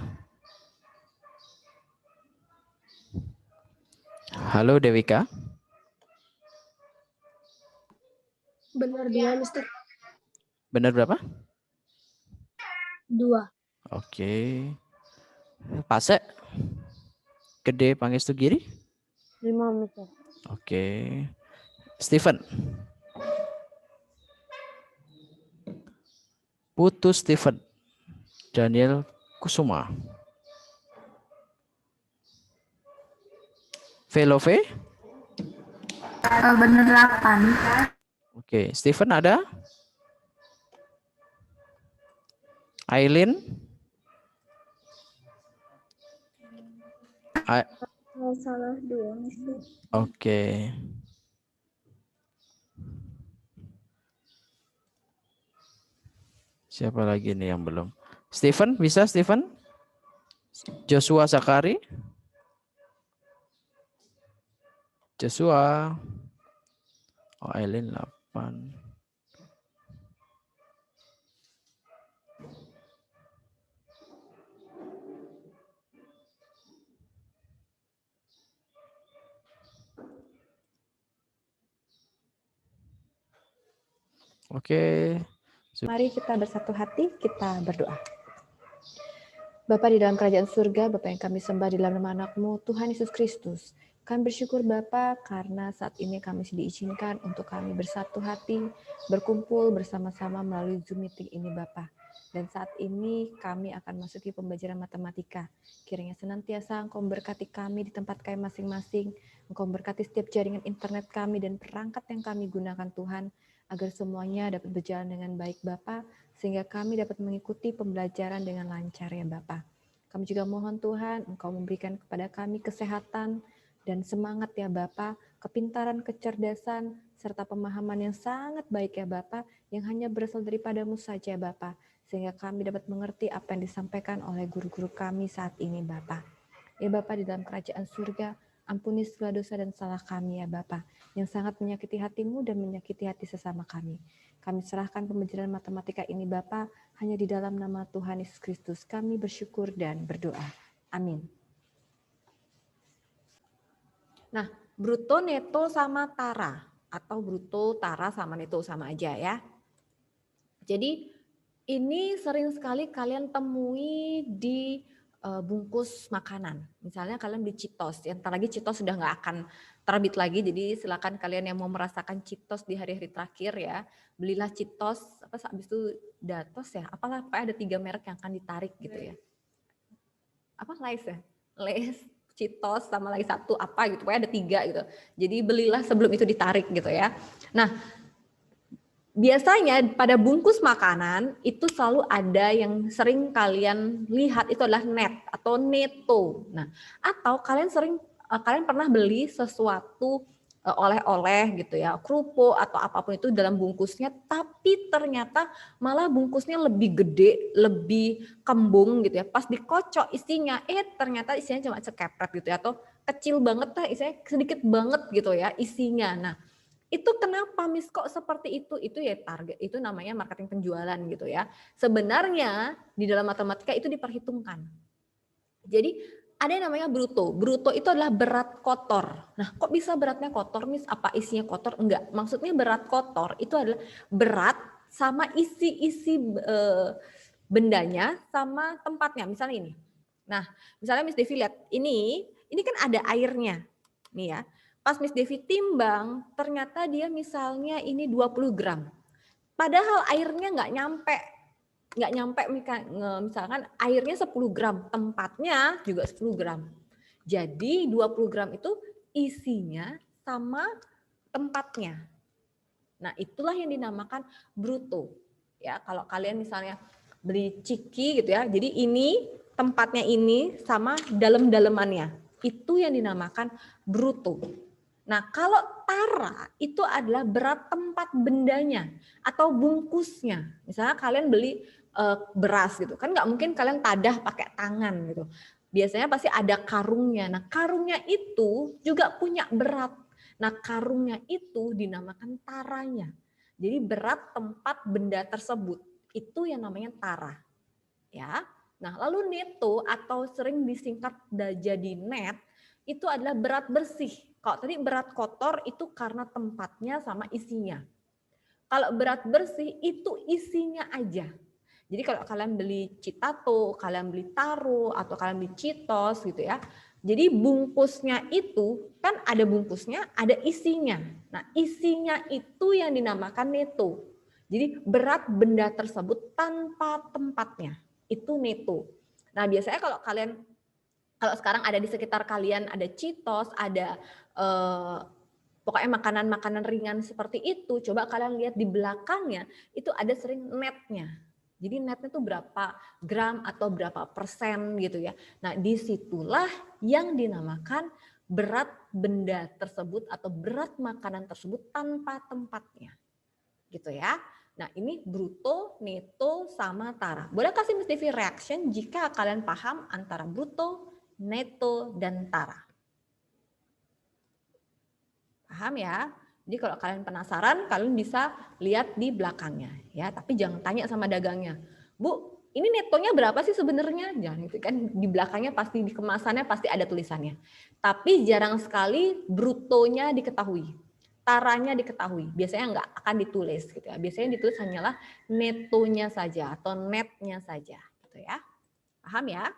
Halo Dewika?
Benar 2, Mister.
Benar berapa?
2.
Oke. Pase? Gede Pangestu Giri?
5, Mister.
Oke. Steven? Putu Steven. Daniel Kusuma. Velove?
Benar 8.
Oke, Steven ada? Aileen?
Salah 2, Mister.
Oke. Siapa lagi nih yang belum? Steven, bisa Steven? Joshua Sakari? Joshua. Oh, Aileen 8. Oke.
Mari kita bersatu hati, kita berdoa. Bapa di dalam kerajaan surga, Bapa yang kami sembah di dalam nama anak-Mu, Tuhan Yesus Kristus. Kami bersyukur Bapa karena saat ini kami diizinkan untuk kami bersatu hati, berkumpul bersama-sama melalui Zoom meeting ini Bapa. Dan saat ini kami akan masuki pembelajaran matematika. Kiranya senantiasa Engkau memberkati kami di tempat kami masing-masing. Engkau memberkati setiap jaringan internet kami dan perangkat yang kami gunakan Tuhan, agar semuanya dapat berjalan dengan baik Bapa, sehingga kami dapat mengikuti pembelajaran dengan lancar ya Bapa. Kami juga mohon Tuhan, Engkau memberikan kepada kami kesehatan dan semangat ya Bapa, kepintaran, kecerdasan, serta pemahaman yang sangat baik ya Bapa, yang hanya berasal daripada-Mu saja ya Bapa, sehingga kami dapat mengerti apa yang disampaikan oleh guru-guru kami saat ini Bapa. Ya Bapa di dalam kerajaan surga, ampuni segala dosa dan salah kami ya Bapa, yang sangat menyakiti hati-Mu dan menyakiti hati sesama kami. Kami serahkan pembelajaran matematika ini Bapa, hanya di dalam nama Tuhan Yesus Kristus. Kami bersyukur dan berdoa. Amin. Nah, bruto, neto, sama tara. Atau bruto, tara, sama neto sama aja ya. Jadi ini sering sekali kalian temui di bungkus makanan. Misalnya kalian beli Cheetos, entar lagi Cheetos sudah nggak akan terbit lagi. Jadi silakan kalian yang mau merasakan Citos di hari-hari terakhir ya, belilah Citos, habis itu Datos ya, apalah, ada 3 merek yang akan ditarik gitu ya. Apa, Lays ya? Lays, Citos, sama lagi satu apa gitu, pokoknya ada 3 gitu. Jadi belilah sebelum itu ditarik gitu ya. Nah, biasanya pada bungkus makanan itu selalu ada yang sering kalian lihat itu adalah net atau neto. Nah, atau kalian pernah beli sesuatu oleh-oleh gitu ya, kerupuk atau apapun itu dalam bungkusnya, tapi ternyata malah bungkusnya lebih gede, lebih kembung gitu ya. Pas dikocok isinya, ternyata isinya cuma sekepret gitu ya, atau kecil banget lah, isinya sedikit banget gitu ya isinya. Nah, itu kenapa Miss kok seperti itu? Itu ya target, itu namanya marketing penjualan gitu ya. Sebenarnya di dalam matematika itu diperhitungkan. Jadi ada yang namanya bruto. Bruto itu adalah berat kotor. Nah, kok bisa beratnya kotor, Miss? Apa isinya kotor? Enggak. Maksudnya berat kotor itu adalah berat sama isi-isi bendanya sama tempatnya. Misalnya ini. Nah, misalnya Miss Devi lihat ini kan ada airnya. Nih ya. Pas Miss Devi timbang, ternyata dia misalnya ini 20 gram. Padahal airnya nggak nyampe misalkan airnya 10 gram, tempatnya juga 10 gram. Jadi 20 gram itu isinya sama tempatnya. Nah, itulah yang dinamakan bruto. Ya, kalau kalian misalnya beli ciki gitu ya, jadi ini tempatnya ini sama dalam-dalemannya. Itu yang dinamakan bruto. Nah, kalau tara itu adalah berat tempat bendanya atau bungkusnya. Misalnya kalian beli beras gitu, kan nggak mungkin kalian tadah pakai tangan gitu. Biasanya pasti ada karungnya. Nah, karungnya itu juga punya berat. Nah, karungnya itu dinamakan taranya. Jadi berat tempat benda tersebut itu yang namanya tara. Ya. Nah, lalu neto atau sering disingkat jadi net itu adalah berat bersih. Kalau tadi berat kotor itu karena tempatnya sama isinya. Kalau berat bersih itu isinya aja. Jadi kalau kalian beli Citato, kalian beli Taro, atau kalian beli Citos gitu ya. Jadi bungkusnya itu kan ada bungkusnya, ada isinya. Nah, isinya itu yang dinamakan neto. Jadi berat benda tersebut tanpa tempatnya. Itu neto. Nah, biasanya kalau sekarang ada di sekitar kalian ada Citos, ada pokoknya makanan-makanan ringan seperti itu, coba kalian lihat di belakangnya itu ada sering netnya. Jadi netnya itu berapa gram atau berapa persen gitu ya. Nah, disitulah yang dinamakan berat benda tersebut atau berat makanan tersebut tanpa tempatnya. Gitu ya. Nah, ini bruto, neto, sama tara. Boleh kasih Miss Devi reaction jika kalian paham antara bruto, neto, dan tara. Paham ya? Jadi kalau kalian penasaran, kalian bisa lihat di belakangnya ya, tapi jangan tanya sama dagangnya. Bu, ini netonya berapa sih sebenarnya? Jangan itu kan di belakangnya pasti di kemasannya pasti ada tulisannya. Tapi jarang sekali brutonya diketahui. Taranya diketahui. Biasanya nggak akan ditulis gitu ya. Biasanya ditulis hanyalah netonya saja atau netnya saja gitu ya. Paham ya?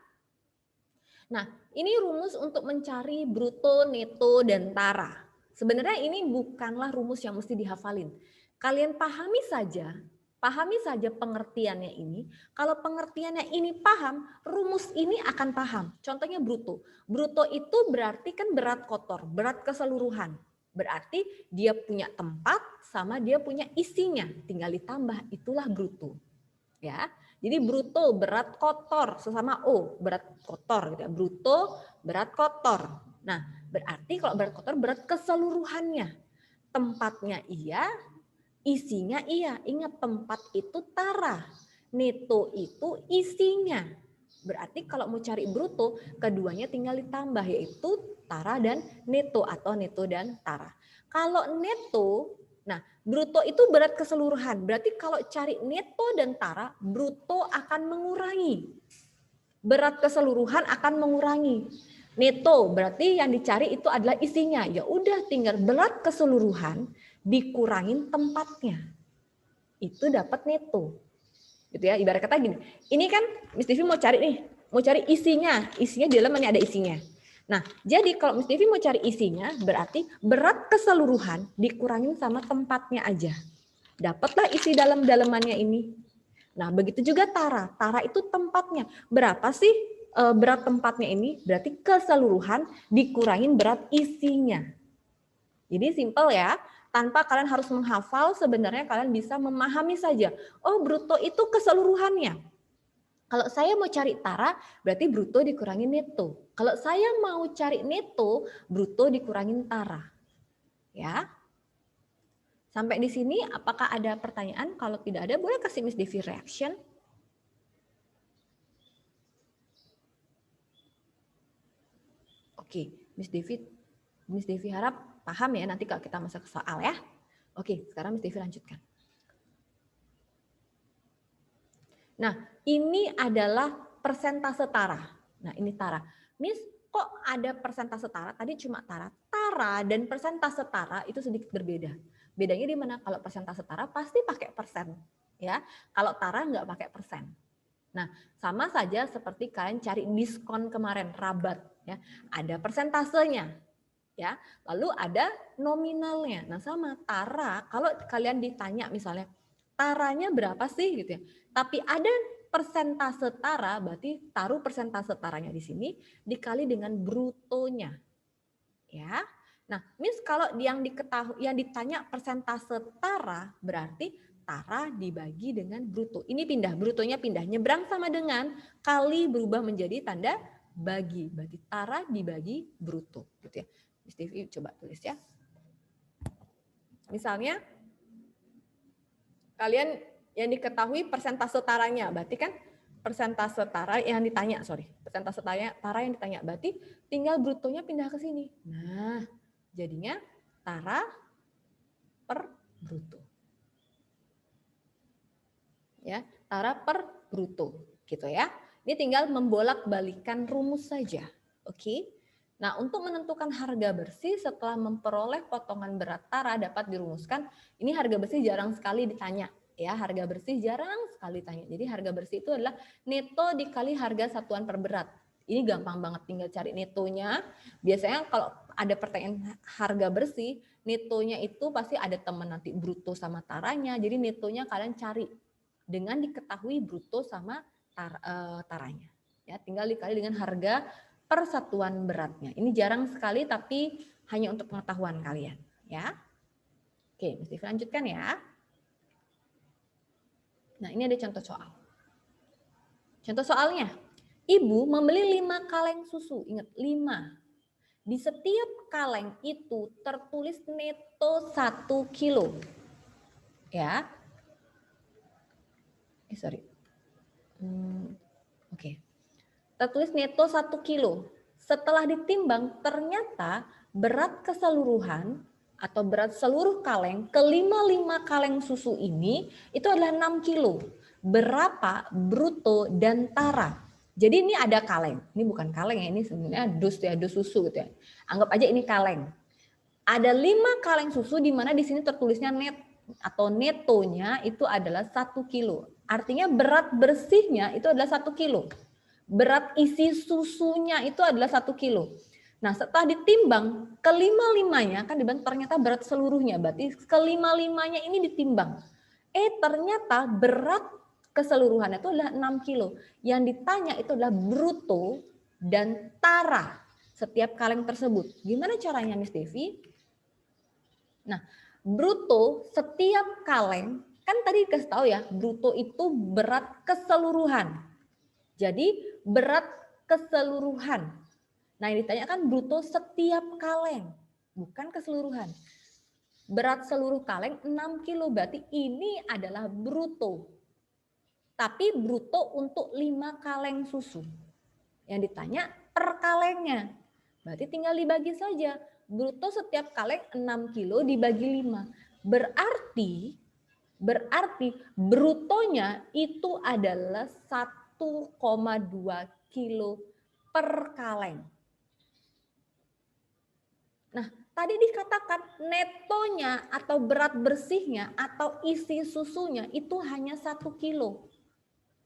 Nah, ini rumus untuk mencari bruto, neto, dan tara. Sebenarnya ini bukanlah rumus yang mesti dihafalin. Kalian pahami saja pengertiannya ini. Kalau pengertiannya ini paham, rumus ini akan paham. Contohnya bruto. Bruto itu berarti kan berat kotor, berat keseluruhan. Berarti dia punya tempat sama dia punya isinya. Tinggal ditambah, itulah bruto. Ya. Jadi bruto berat kotor sesama O, berat kotor gitu ya. Bruto berat kotor. Nah, berarti kalau berat kotor berat keseluruhannya. Tempatnya iya, isinya iya. Ingat tempat itu tara. Neto itu isinya. Berarti kalau mau cari bruto, keduanya tinggal ditambah yaitu tara dan neto atau neto dan tara. Kalau neto, nah bruto itu berat keseluruhan. Berarti kalau cari neto dan tara, bruto akan mengurangi. Berat keseluruhan akan mengurangi. Neto berarti yang dicari itu adalah isinya. Ya udah tinggal berat keseluruhan dikurangin tempatnya. Itu dapat neto. Gitu ya. Ibarat kata gini. Ini kan Miss Devi mau cari isinya. Isinya di dalam ada isinya. Nah, jadi kalau Miss Devi mau cari isinya, berarti berat keseluruhan dikurangin sama tempatnya aja. Dapatlah isi dalam-dalamannya ini. Nah, begitu juga tara. Tara itu tempatnya. Berapa sih berat tempatnya ini? Berarti keseluruhan dikurangin berat isinya. Jadi simpel ya. Tanpa kalian harus menghafal, sebenarnya kalian bisa memahami saja. Oh, bruto itu keseluruhannya. Kalau saya mau cari tara, berarti bruto dikurangin neto. Kalau saya mau cari neto, bruto dikurangin tara. Ya. Sampai di sini apakah ada pertanyaan? Kalau tidak ada, boleh kasih Miss Devi reaction. Oke, Miss Devi harap paham ya nanti kalau kita masuk ke soal ya. Oke, sekarang Miss Devi lanjutkan. Nah, ini adalah persentase tara. Nah, ini tara. Miss, kok ada persentase tara? Tadi cuma tara. Tara dan persentase tara itu sedikit berbeda. Bedanya di mana? Kalau persentase tara pasti pakai persen. Ya, kalau tara nggak pakai persen. Nah, sama saja seperti kalian cari diskon kemarin, rabat. Ya, ada persentasenya. Ya, lalu ada nominalnya. Nah, sama tara. Kalau kalian ditanya misalnya, taranya berapa sih gitu ya. Tapi ada persentase tara, berarti taruh persentase taranya di sini dikali dengan brutonya. Ya. Nah, Miss kalau yang ditanya persentase tara berarti tara dibagi dengan bruto. Ini pindah, brutonya pindah, nyebrang sama dengan kali berubah menjadi tanda bagi. Berarti tara dibagi bruto gitu ya. Miss Devi coba tulis ya. Misalnya kalian yang diketahui persentase taranya, berarti kan persentase tara yang ditanya, persentase tara yang ditanya, berarti tinggal brutonya pindah ke sini. Nah, jadinya tara per bruto. Ya, tara per bruto, gitu ya. Ini tinggal membolak-balikan rumus saja, oke? Nah, untuk menentukan harga bersih setelah memperoleh potongan berat tara dapat dirumuskan. Ini harga bersih jarang sekali ditanya. Ya, harga bersih jarang sekali tanya. Jadi harga bersih itu adalah neto dikali harga satuan per berat. Ini gampang banget, tinggal cari netonya. Biasanya kalau ada pertanyaan harga bersih, netonya itu pasti ada teman nanti bruto sama taranya. Jadi netonya kalian cari dengan diketahui bruto sama taranya. Ya, tinggal dikali dengan harga per satuan beratnya. Ini jarang sekali tapi hanya untuk pengetahuan kalian. Ya, oke, mesti lanjutkan ya. Nah, ini ada contoh soal. Contoh soalnya, ibu membeli 5 kaleng susu. Ingat, 5. Di setiap kaleng itu tertulis neto 1 kilo. Ya. Oke. Tertulis neto 1 kilo. Setelah ditimbang, ternyata berat keseluruhan atau berat seluruh kaleng ke 5 kaleng susu ini itu adalah 6 kilo. Berapa bruto dan tara? Jadi ini ada kaleng. Ini bukan kaleng ya, ini sebenarnya dus ya, dus susu gitu ya. Anggap aja ini kaleng. Ada 5 kaleng susu di mana di sini tertulisnya net atau netonya itu adalah 1 kilo. Artinya berat bersihnya itu adalah 1 kilo. Berat isi susunya itu adalah 1 kilo. Nah, setelah ditimbang ke 5-5-nya kan dibilang ternyata berat seluruhnya, berarti ke 5-5-nya ini ditimbang. Ternyata berat keseluruhannya itu adalah 6 kilo. Yang ditanya itu adalah bruto dan tara setiap kaleng tersebut. Gimana caranya, Miss Devi? Nah, bruto setiap kaleng, kan tadi dikasih tahu ya, bruto itu berat keseluruhan. Jadi berat keseluruhan. Nah, yang ditanyakan bruto setiap kaleng, bukan keseluruhan. Berat seluruh kaleng 6 kilo, berarti ini adalah bruto. Tapi bruto untuk 5 kaleng susu. Yang ditanya per kalengnya. Berarti tinggal dibagi saja. Bruto setiap kaleng 6 kilo dibagi 5. Berarti brutonya itu adalah 1,2 kilo per kaleng. Nah, tadi dikatakan netonya atau berat bersihnya atau isi susunya itu hanya 1 kilo.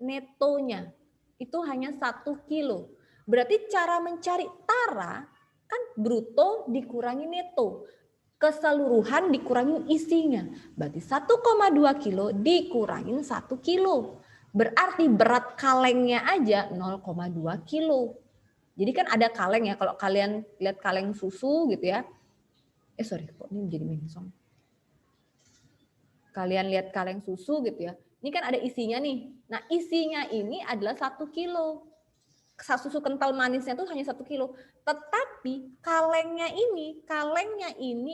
Netonya itu hanya 1 kilo. Berarti cara mencari tara kan bruto dikurangi neto. Keseluruhan dikurangin isinya. Berarti 1,2 kilo dikurangin 1 kilo. Berarti berat kalengnya aja 0,2 kilo. Jadi kan ada kaleng ya, kalau kalian lihat kaleng susu gitu ya. Sorry, kok ini menjadi mensong. Kalian lihat kaleng susu gitu ya. Ini kan ada isinya nih. Nah isinya ini adalah 1 kilo. Susu kental manisnya itu hanya 1 kilo. Tetapi kalengnya ini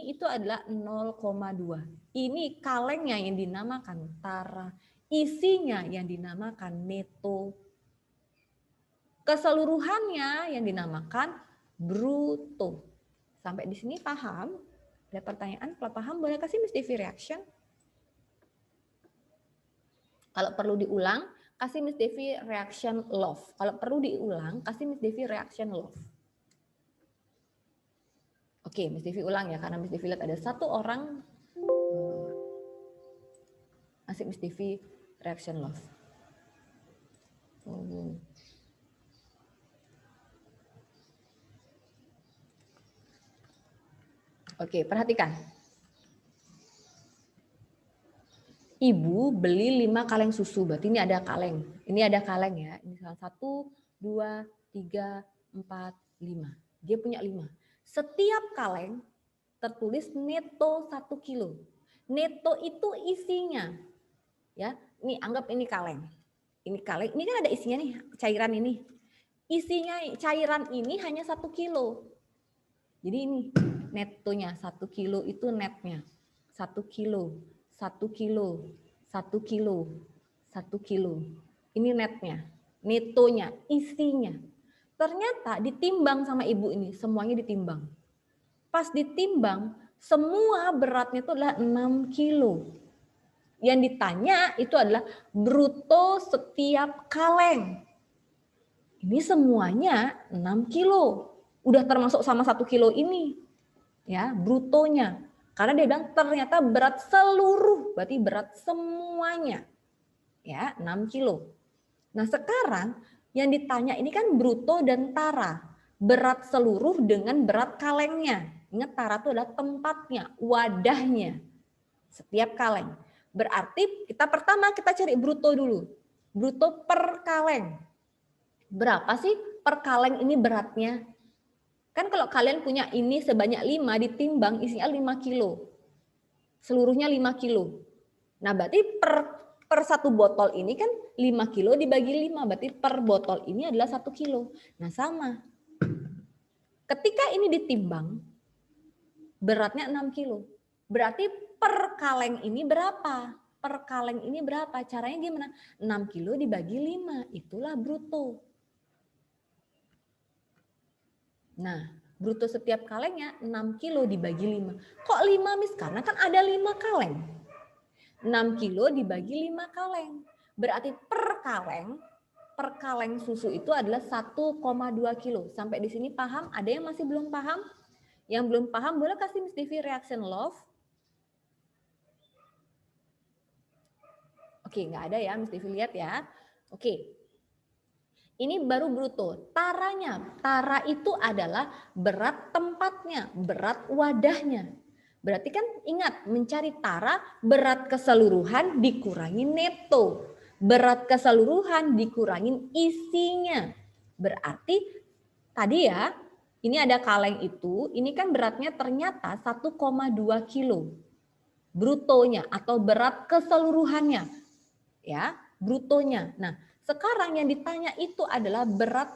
itu adalah 0,2. Ini kalengnya yang dinamakan tara. Isinya yang dinamakan neto. Keseluruhannya yang dinamakan bruto. Sampai di sini paham? Ada pertanyaan? Kalau paham boleh kasih Miss Devi reaction. Kalau perlu diulang, kasih Miss Devi reaction love. Kalau perlu diulang, kasih Miss Devi reaction love. Oke, Miss Devi ulang ya, karena Miss Devi lihat ada satu orang kasih Miss Devi reaction love. Oke, perhatikan. Ibu beli 5 kaleng susu, berarti ini ada kaleng. Ini ada kaleng ya. Ini 1, 2, 3, 4, 5. Dia punya 5. Setiap kaleng tertulis neto 1 kilo. Neto itu isinya. Ya, ini anggap ini kaleng. Ini kaleng, ini kan ada isinya nih, cairan ini. Isinya cairan ini hanya 1 kilo. Jadi ini netonya 1 kilo itu netnya. 1 kilo. 1 kilo, 1 kilo, 1 kilo. Ini netnya, netonya, isinya. Ternyata ditimbang sama ibu ini, semuanya ditimbang. Pas ditimbang, semua beratnya itu adalah 6 kilo. Yang ditanya itu adalah bruto setiap kaleng. Ini semuanya 6 kilo. Udah termasuk sama 1 kilo ini. Ya, brutonya. Karena dia bilang ternyata berat seluruh, berarti berat semuanya. Ya, 6 kilo. Nah sekarang yang ditanya ini kan bruto dan tara. Berat seluruh dengan berat kalengnya. Ingat tara itu adalah tempatnya, wadahnya. Setiap kaleng. Berarti pertama kita cari bruto dulu. Bruto per kaleng. Berapa sih per kaleng ini beratnya? Kan kalau kalian punya ini sebanyak 5 ditimbang isinya 5 kilo. Seluruhnya 5 kilo. Nah berarti per 1 botol ini kan 5 kilo dibagi 5. Berarti per botol ini adalah 1 kilo. Nah sama. Ketika ini ditimbang beratnya 6 kilo. Berarti per kaleng ini berapa? Per kaleng ini berapa? Caranya gimana? 6 kilo dibagi 5. Itulah bruto. Nah, bruto setiap kalengnya 6 kilo dibagi 5. Kok 5, Miss? Karena kan ada 5 kaleng. 6 kilo dibagi 5 kaleng. Berarti per kaleng susu itu adalah 1,2 kilo. Sampai di sini paham? Ada yang masih belum paham? Yang belum paham boleh kasih Miss Devi reaction love. Oke, nggak ada ya, Miss Devi lihat ya. Oke. Ini baru bruto. Tara itu adalah berat tempatnya, berat wadahnya. Berarti kan ingat, mencari tara berat keseluruhan dikurangi neto. Berat keseluruhan dikurangi isinya. Berarti tadi ya, ini ada kaleng itu, ini kan beratnya ternyata 1,2 kilo. Brutonya atau berat keseluruhannya. Ya, brutonya. Nah, sekarang yang ditanya itu adalah berat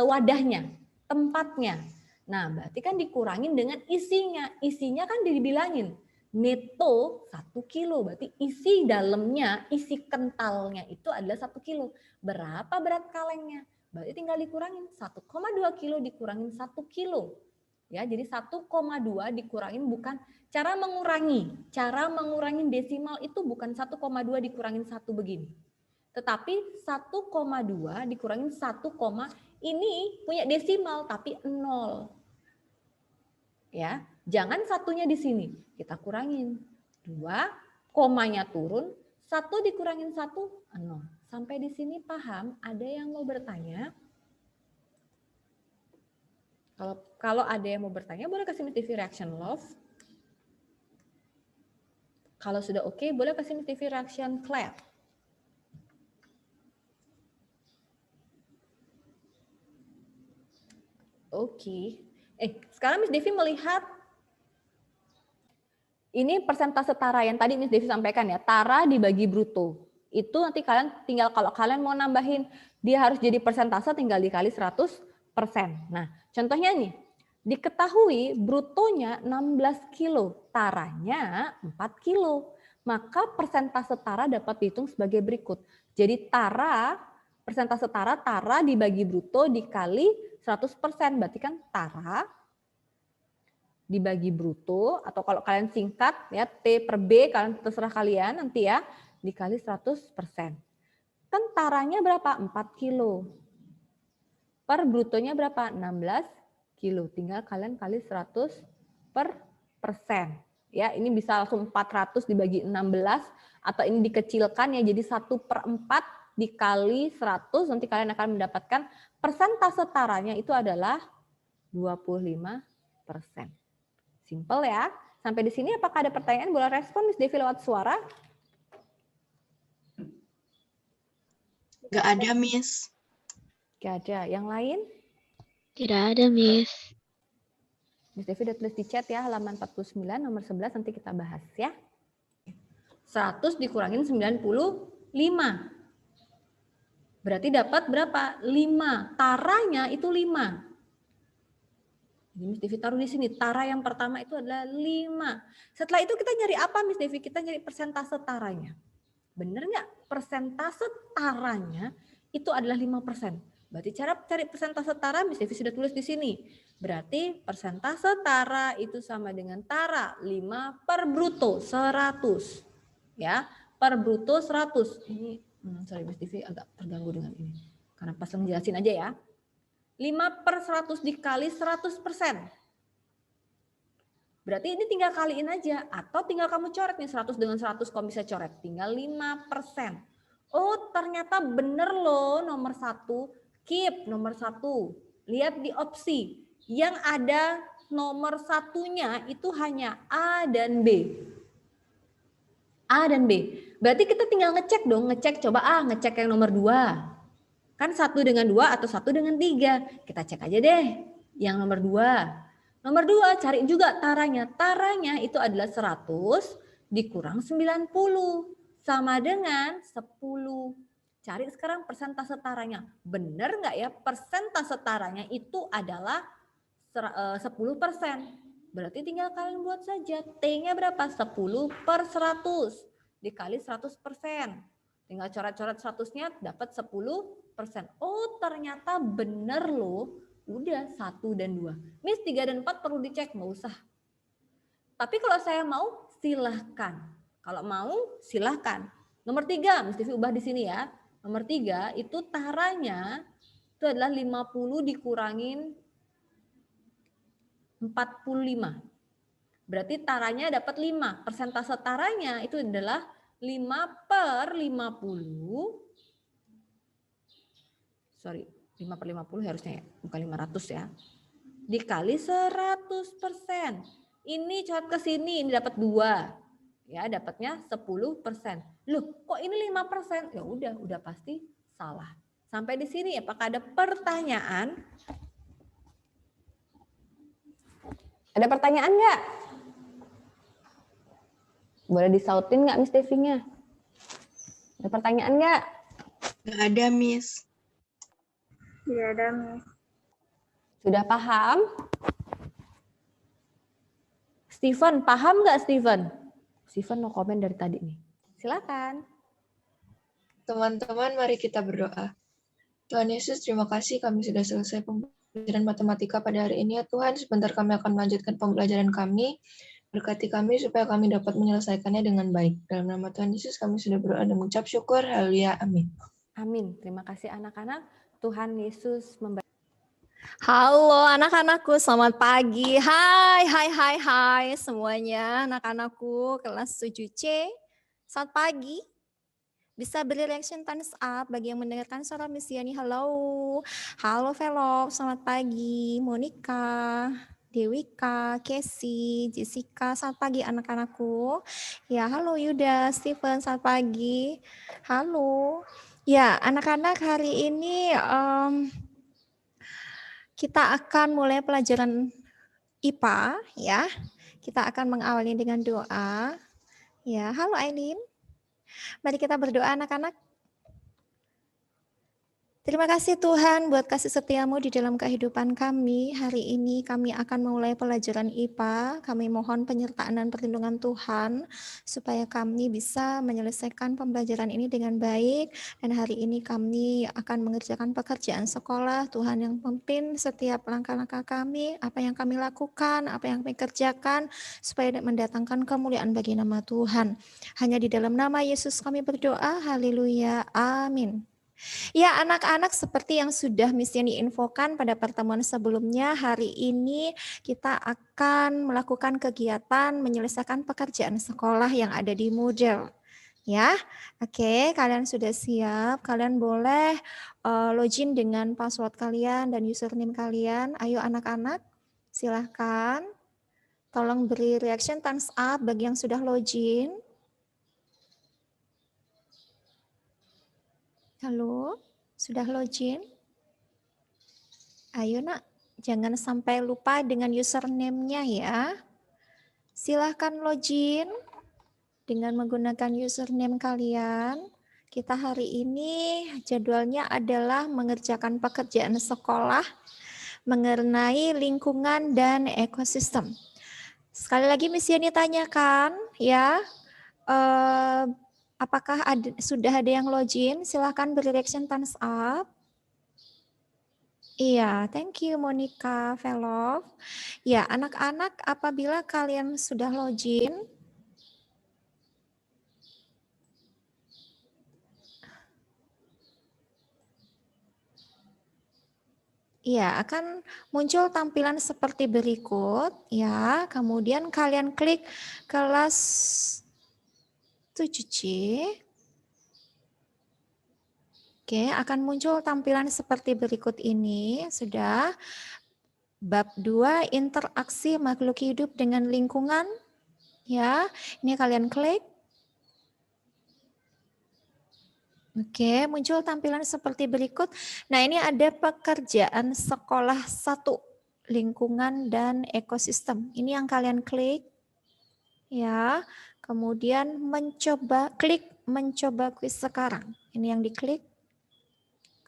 wadahnya, tempatnya. Nah, berarti kan dikurangin dengan isinya. Isinya kan dibilangin neto 1 kilo. Berarti isi dalamnya, isi kentalnya itu adalah 1 kilo. Berapa berat kalengnya? Berarti tinggal dikurangin 1,2 kilo dikurangin 1 kilo. Ya, jadi 1,2 dikurangin bukan cara mengurangi. Cara mengurangi desimal itu bukan 1,2 dikurangin 1 begini. Tetapi 1,2 dikurangin 1, ini punya desimal tapi 0. Ya, jangan satunya di sini. Kita kurangin. 2, komanya turun, 1 dikurangin 1, 0. Sampai di sini paham? Ada yang mau bertanya? Kalau ada yang mau bertanya, boleh kasih Miss Devi reaction love. Kalau sudah oke, boleh kasih Miss Devi reaction clap. Oke. Sekarang Miss Devi melihat ini persentase tara yang tadi Miss Devi sampaikan ya, tara dibagi bruto. Itu nanti kalian tinggal kalau kalian mau nambahin dia harus jadi persentase tinggal dikali 100%. Nah, contohnya nih, diketahui brutonya 16 kilo, taranya 4 kilo. Maka persentase tara dapat dihitung sebagai berikut. Jadi persentase tara dibagi bruto dikali 100%. Berarti kan tara dibagi bruto, atau kalau kalian singkat ya T per B, kalian terserah kalian nanti ya, dikali 100%. Kan taranya berapa? 4 kilo. Per brutonya berapa? 16 kilo. Tinggal kalian kali 100%. Ya, ini bisa langsung 400 dibagi 16, atau ini dikecilkan ya jadi 1/4 dikali 100, nanti kalian akan mendapatkan persentase taranya itu adalah 25%. Simple ya. Sampai di sini apakah ada pertanyaan? Boleh respon Miss Devi lewat suara?
Nggak ada, Miss.
Nggak ada. Yang lain?
Tidak ada, Miss.
Miss Devi udah tulis di chat ya, halaman 49, nomor 11 nanti kita bahas ya. 100 dikurangin 95. Berarti dapat berapa? 5. Taranya itu 5. Jadi Miss Devi taruh di sini. Tara yang pertama itu adalah 5. Setelah itu kita nyari apa Miss Devi? Kita nyari persentase taranya. Bener nggak? Persentase taranya itu adalah 5%. Berarti cara cari persentase tara Miss Devi sudah tulis di sini. Berarti persentase tara itu sama dengan tara 5 per bruto 100. Ya, per bruto 100. Ini sorry Miss Devi agak terganggu dengan ini. Karena pas menjelasin aja ya. 5 per 100 dikali 100%. Berarti ini tinggal kaliin aja. Atau tinggal kamu coret nih 100 dengan 100 kamu bisa coret. Tinggal 5%. Oh ternyata bener loh nomor 1. Keep nomor 1. Lihat di opsi. Yang ada nomor 1-nya itu hanya A dan B. A dan B. Berarti kita tinggal ngecek dong. Ngecek coba ngecek yang nomor 2. Kan 1 dengan 2 atau 1 dengan 3. Kita cek aja deh yang nomor 2. Nomor 2 cari juga taranya. Taranya itu adalah 100 dikurang 90. Sama dengan 10. Cari sekarang persentase taranya. Benar nggak ya persentase taranya itu adalah 10%. Berarti tinggal kalian buat saja. T-nya berapa? 10 per 100 dikali 100%. Tinggal coret-coret 100-nya dapat 10%. Oh ternyata bener loh. Udah 1 dan 2. Miss 3 dan 4 perlu dicek, nggak usah. Tapi kalau saya mau silahkan. Kalau mau silahkan. Nomor 3, Miss Devi ubah di sini ya. Nomor 3 itu taranya itu adalah 50 dikurangin 45. Berarti taranya dapat 5. Persentase taranya itu adalah 5 per 50. Sorry, 5 per 50 harusnya ya, bukan 500 ya. Dikali 100%. Ini coret ke sini, ini dapat 2. Ya, dapatnya 10%. Loh, kok ini 5%? Ya udah pasti salah. Sampai di sini apakah ada pertanyaan? Ada pertanyaan nggak? Boleh disautin nggak Miss Devi-nya? Ada pertanyaan nggak?
Nggak ada, Miss.
Tidak ada, Miss.
Sudah paham? Steven, paham nggak Steven? Steven no komen dari tadi nih. Silakan.
Teman-teman, mari kita berdoa. Tuhan Yesus, terima kasih kami sudah selesai pembelajaran matematika pada hari ini. Ya Tuhan, sebentar kami akan melanjutkan pembelajaran kami. Berkati kami supaya kami dapat menyelesaikannya dengan baik. Dalam nama Tuhan Yesus kami sudah berdoa dan mengucap syukur. Haleluya. Amin.
Amin. Terima kasih anak-anak. Tuhan Yesus memberkati.
Halo anak-anakku, selamat pagi. Hai semuanya anak-anakku kelas 7C. Selamat pagi. Bisa beri reaction thumbs up bagi yang mendengarkan suara Miss Yani. Halo. Halo Velop, selamat pagi. Monica, Dewika, Casey, Jessica, selamat pagi anak-anakku. Ya, halo Yuda, Steven, selamat pagi. Halo. Ya, anak-anak hari ini kita akan mulai pelajaran IPA ya. Kita akan mengawali dengan doa. Ya, halo Aileen. Mari kita berdoa anak-anak. Terima kasih Tuhan buat kasih setiamu di dalam kehidupan kami. Hari ini kami akan memulai pelajaran IPA. Kami mohon penyertaan dan perlindungan Tuhan supaya kami bisa menyelesaikan pembelajaran ini dengan baik. Dan hari ini kami akan mengerjakan pekerjaan sekolah. Tuhan yang memimpin setiap langkah-langkah kami, apa yang kami lakukan, apa yang kami kerjakan, supaya mendatangkan kemuliaan bagi nama Tuhan. Hanya di dalam nama Yesus kami berdoa. Haleluya. Amin. Ya anak-anak, seperti yang sudah Miss Yani infokan pada pertemuan sebelumnya, hari ini kita akan melakukan kegiatan menyelesaikan pekerjaan sekolah yang ada di Moodle. Ya, oke, kalian sudah siap? Kalian boleh login dengan password kalian dan username kalian. Ayo anak-anak, silahkan. Tolong beri reaction thumbs up bagi yang sudah login. Halo, sudah login? Ayo nak, jangan sampai lupa dengan username-nya ya. Silahkan login dengan menggunakan username kalian. Kita hari ini jadwalnya adalah mengerjakan pekerjaan sekolah mengenai lingkungan dan ekosistem. Sekali lagi Miss Yani tanyakan ya, apakah sudah ada yang login? Silahkan beri reaction thumbs up. Iya, thank you Monica, Velov. Ya, anak-anak apabila kalian sudah login, ya akan muncul tampilan seperti berikut ya. Kemudian kalian klik kelas 7C. Oke, akan muncul tampilan seperti berikut ini. Sudah. Bab 2, interaksi makhluk hidup dengan lingkungan. Ya, ini kalian klik. Oke, muncul tampilan seperti berikut. Nah, ini ada pekerjaan sekolah 1, lingkungan dan ekosistem. Ini yang kalian klik. Ya, kemudian klik mencoba kuis sekarang. Ini yang diklik.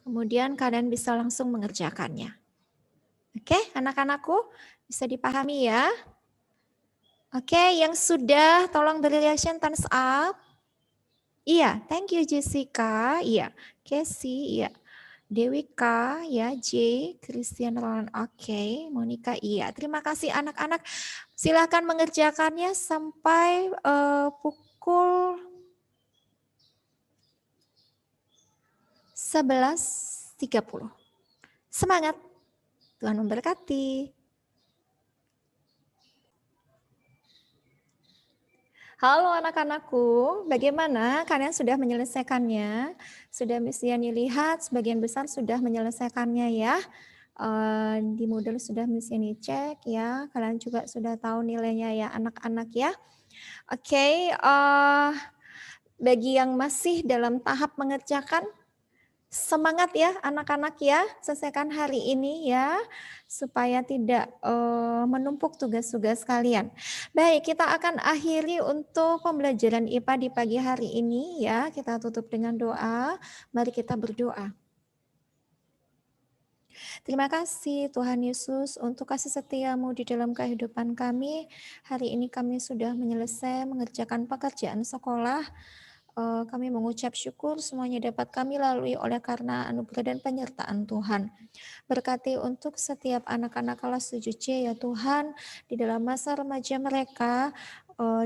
Kemudian kalian bisa langsung mengerjakannya. Oke, anak-anakku bisa dipahami ya. Oke, yang sudah tolong beri reaction thumbs up. Iya, thank you Jessica. Iya, Casey, iya. Dewika, ya, J, Christian Roland, oke. Monica, iya. Terima kasih anak-anak. Silakan mengerjakannya sampai pukul 11.30. Semangat. Tuhan memberkati. Halo anak-anakku, bagaimana kalian sudah menyelesaikannya? Sudah Miss Yani lihat, sebagian besar sudah menyelesaikannya ya. Di Moodle sudah Miss Yani cek ya. Kalian juga sudah tahu nilainya ya anak-anak ya. Oke, bagi yang masih dalam tahap mengerjakan, semangat ya anak-anak ya, selesaikan hari ini ya, supaya tidak menumpuk tugas-tugas kalian. Baik, kita akan akhiri untuk pembelajaran IPA di pagi hari ini ya, kita tutup dengan doa, mari kita berdoa. Terima kasih Tuhan Yesus untuk kasih setiamu di dalam kehidupan kami. Hari ini kami sudah menyelesaikan mengerjakan pekerjaan sekolah. Kami mengucap syukur semuanya dapat kami lalui oleh karena anugerah dan penyertaan Tuhan. Berkati untuk setiap anak-anak kelas 7C ya Tuhan, di dalam masa remaja mereka,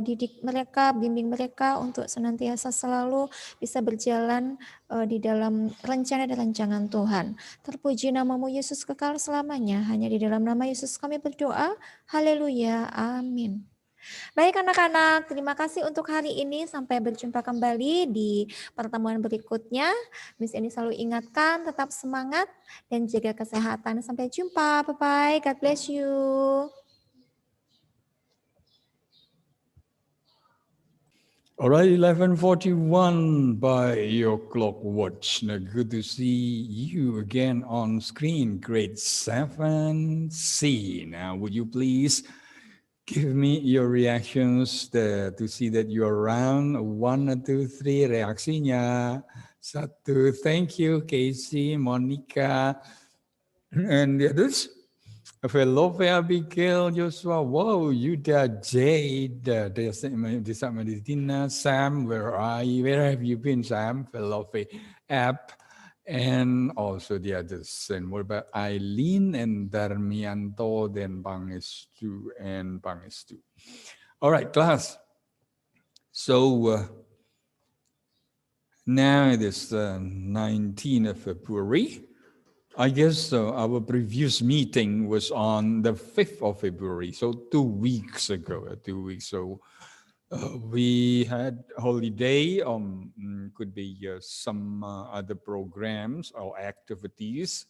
didik mereka, bimbing mereka untuk senantiasa selalu bisa berjalan di dalam rencana dan rancangan Tuhan. Terpuji namamu Yesus kekal selamanya, hanya di dalam nama Yesus kami berdoa, haleluya, amin. Baik anak-anak, terima kasih untuk hari ini. Sampai berjumpa kembali di pertemuan berikutnya. Miss ini selalu ingatkan, tetap semangat dan jaga kesehatan. Sampai jumpa. Bye-bye. God bless you.
All right, 11:41 by your clock watch. Now, good to see you again on screen, grade 7C. Now, would you please give me your reactions to see that you're around? 1, 2, 3, reaksinya. 1, thank you, Casey, Monica, and the others. Velope, Abigail, Joshua, wow, Yuda, Jade, Desa Medina, Sam, where are you? Where have you been, Sam? Velope, App, and also the others. And what about Eileen and Darmianto, then Pangestu and Pangestu. All right, class. So now it is 19th of February. I guess our previous meeting was on the 5th of February, so 2 weeks ago. 2 weeks. So we had holiday. Could be some other programs or activities.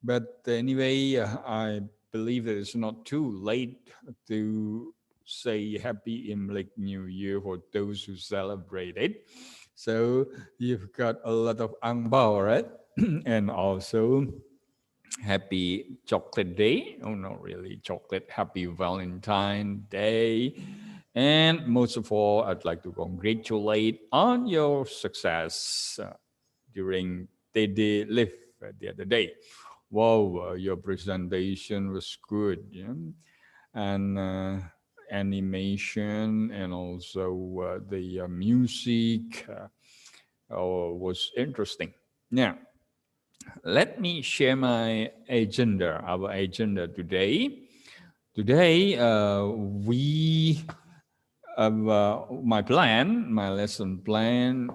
But anyway, I believe that it's not too late to say Happy Imlek New Year for those who celebrate it. So you've got a lot of ang bao, right? And also Happy Chocolate Day. Oh, not really chocolate. Happy Valentine Day. And most of all, I'd like to congratulate on your success during TD Live the other day. Wow, your presentation was good. Yeah? And animation and also the music was interesting. Now, let me share my agenda, our agenda today. Today, we have my plan, my lesson plan.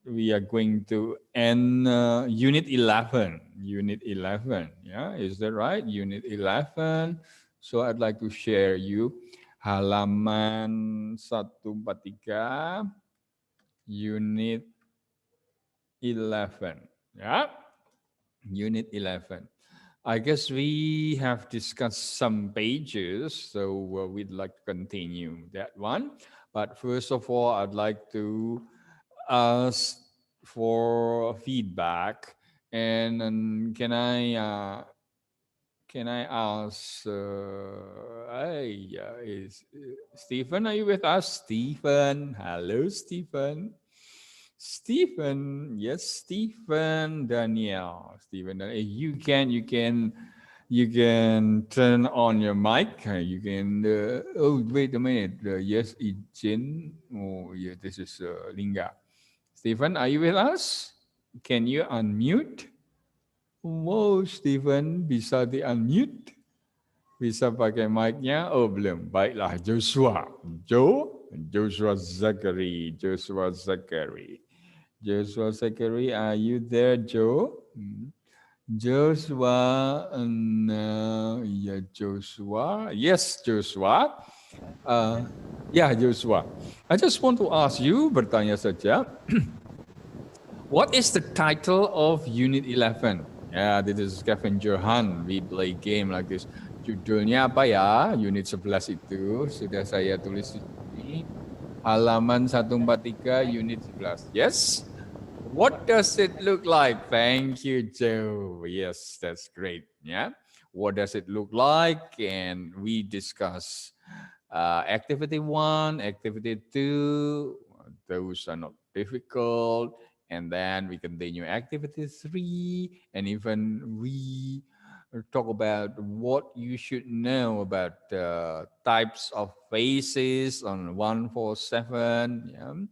We are going to end Unit 11. Unit 11, yeah, is that right? Unit 11. So I'd like to share you halaman 143, Unit 11. Yeah, Unit 11. I guess we have discussed some pages, so we'd like to continue that one. But first of all, I'd like to ask for feedback. And can I ask? Is Stephen? Are you with us, Stephen? Hello, Stephen. Stephen, yes, Stephen Daniel. Stephen Daniel. You can turn on your mic. You can. Oh, wait a minute. Yes, Ijin. Oh, yeah, this is Lingga. Stephen, are you with us? Can you unmute? Wow, Stephen, bisa di-unmute? Bisa pakai mic-nya? Oh, belum. Baiklah, Joshua. Joshua Zachary. Joshua Zachary. Joshua Zachary, are you there, Joe? Joshua, yeah, Joshua. Yes, Joshua. Yeah, Joshua. I just want to ask you, bertanya saja. What is the title of Unit 11? Yeah, this is Scavenger Hunt. We play game like this. Judulnya apa ya? Unit 11 itu sudah saya tulis di sini. Halaman 143, Unit 11. Yes? What does it look like? Thank you, Joe. Yes, that's great. Yeah. What does it look like? And we discuss activity 1, activity 2. Those are not difficult. And then we continue activity 3. And even we talk about what you should know about types of faces on 147. Yeah.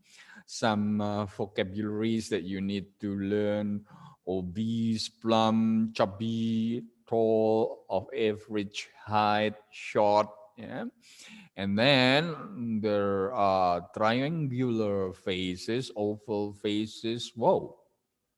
Some vocabularies that you need to learn: obese, plump, chubby, tall, of average height, short. Yeah. And then there are triangular faces, oval faces. Whoa,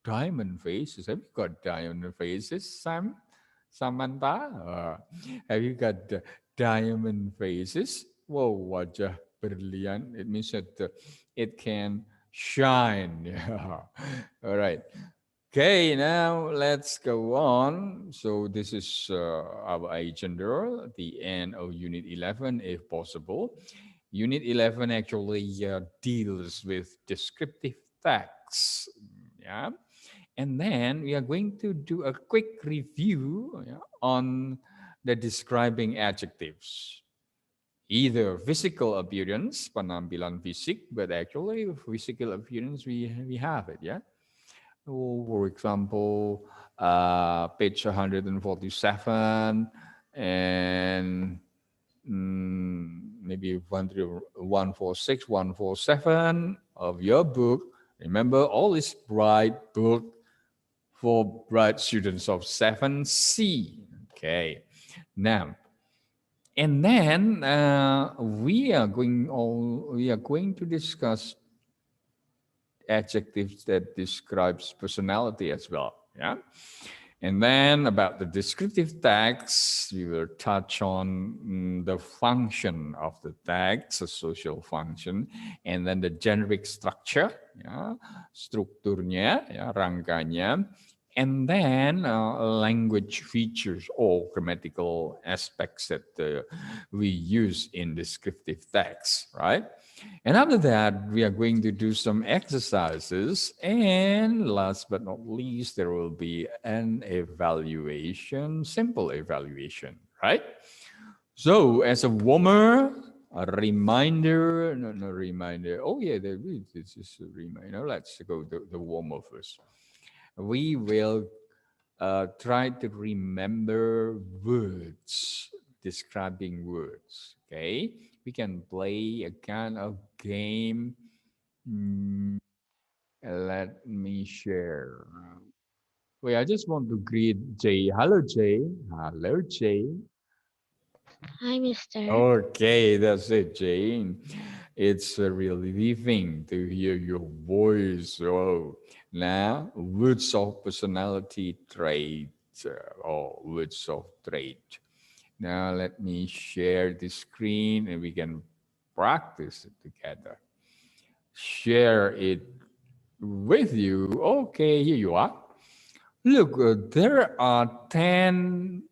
diamond faces. Have you got diamond faces, Sam? Samantha? Have you got diamond faces? Whoa, wajah berlian. It means that it can shine. Yeah. All right. Okay, now let's go on. So this is our agenda, the end of Unit 11, if possible. Unit 11 actually deals with descriptive text. Yeah. And then we are going to do a quick review on the describing adjectives. Either physical appearance, penampilan fisik, but actually physical appearance, we have it, yeah? For example, page 147 and maybe 146, 147 of your book. Remember, all is bright book for bright students of 7C. Okay, now, and then we are going to discuss adjectives that describes personality as well. Yeah. And then about the descriptive text, we will touch on the function of the text, a social function, and then the generic structure, ya, strukturnya, ya, rangkanya, and then language features or grammatical aspects that we use in descriptive text, right? And after that, we are going to do some exercises. And last but not least, there will be an evaluation, simple evaluation, right? So as a warmer, a reminder, no reminder. Oh yeah, this is a reminder. Let's go to the warmer first. We will try to remember words, describing words, okay? We can play a kind of game. Let me share. Wait, I just want to greet Jay. Hello, Jay. Hello, Jay.
Hi, Mister.
Okay, that's it, Jay. It's relieving to hear your voice. Oh, now words of personality trait or words of trait. Now let me share the screen and we can practice it together. Share it with you. Okay, here you are. Look, there are 10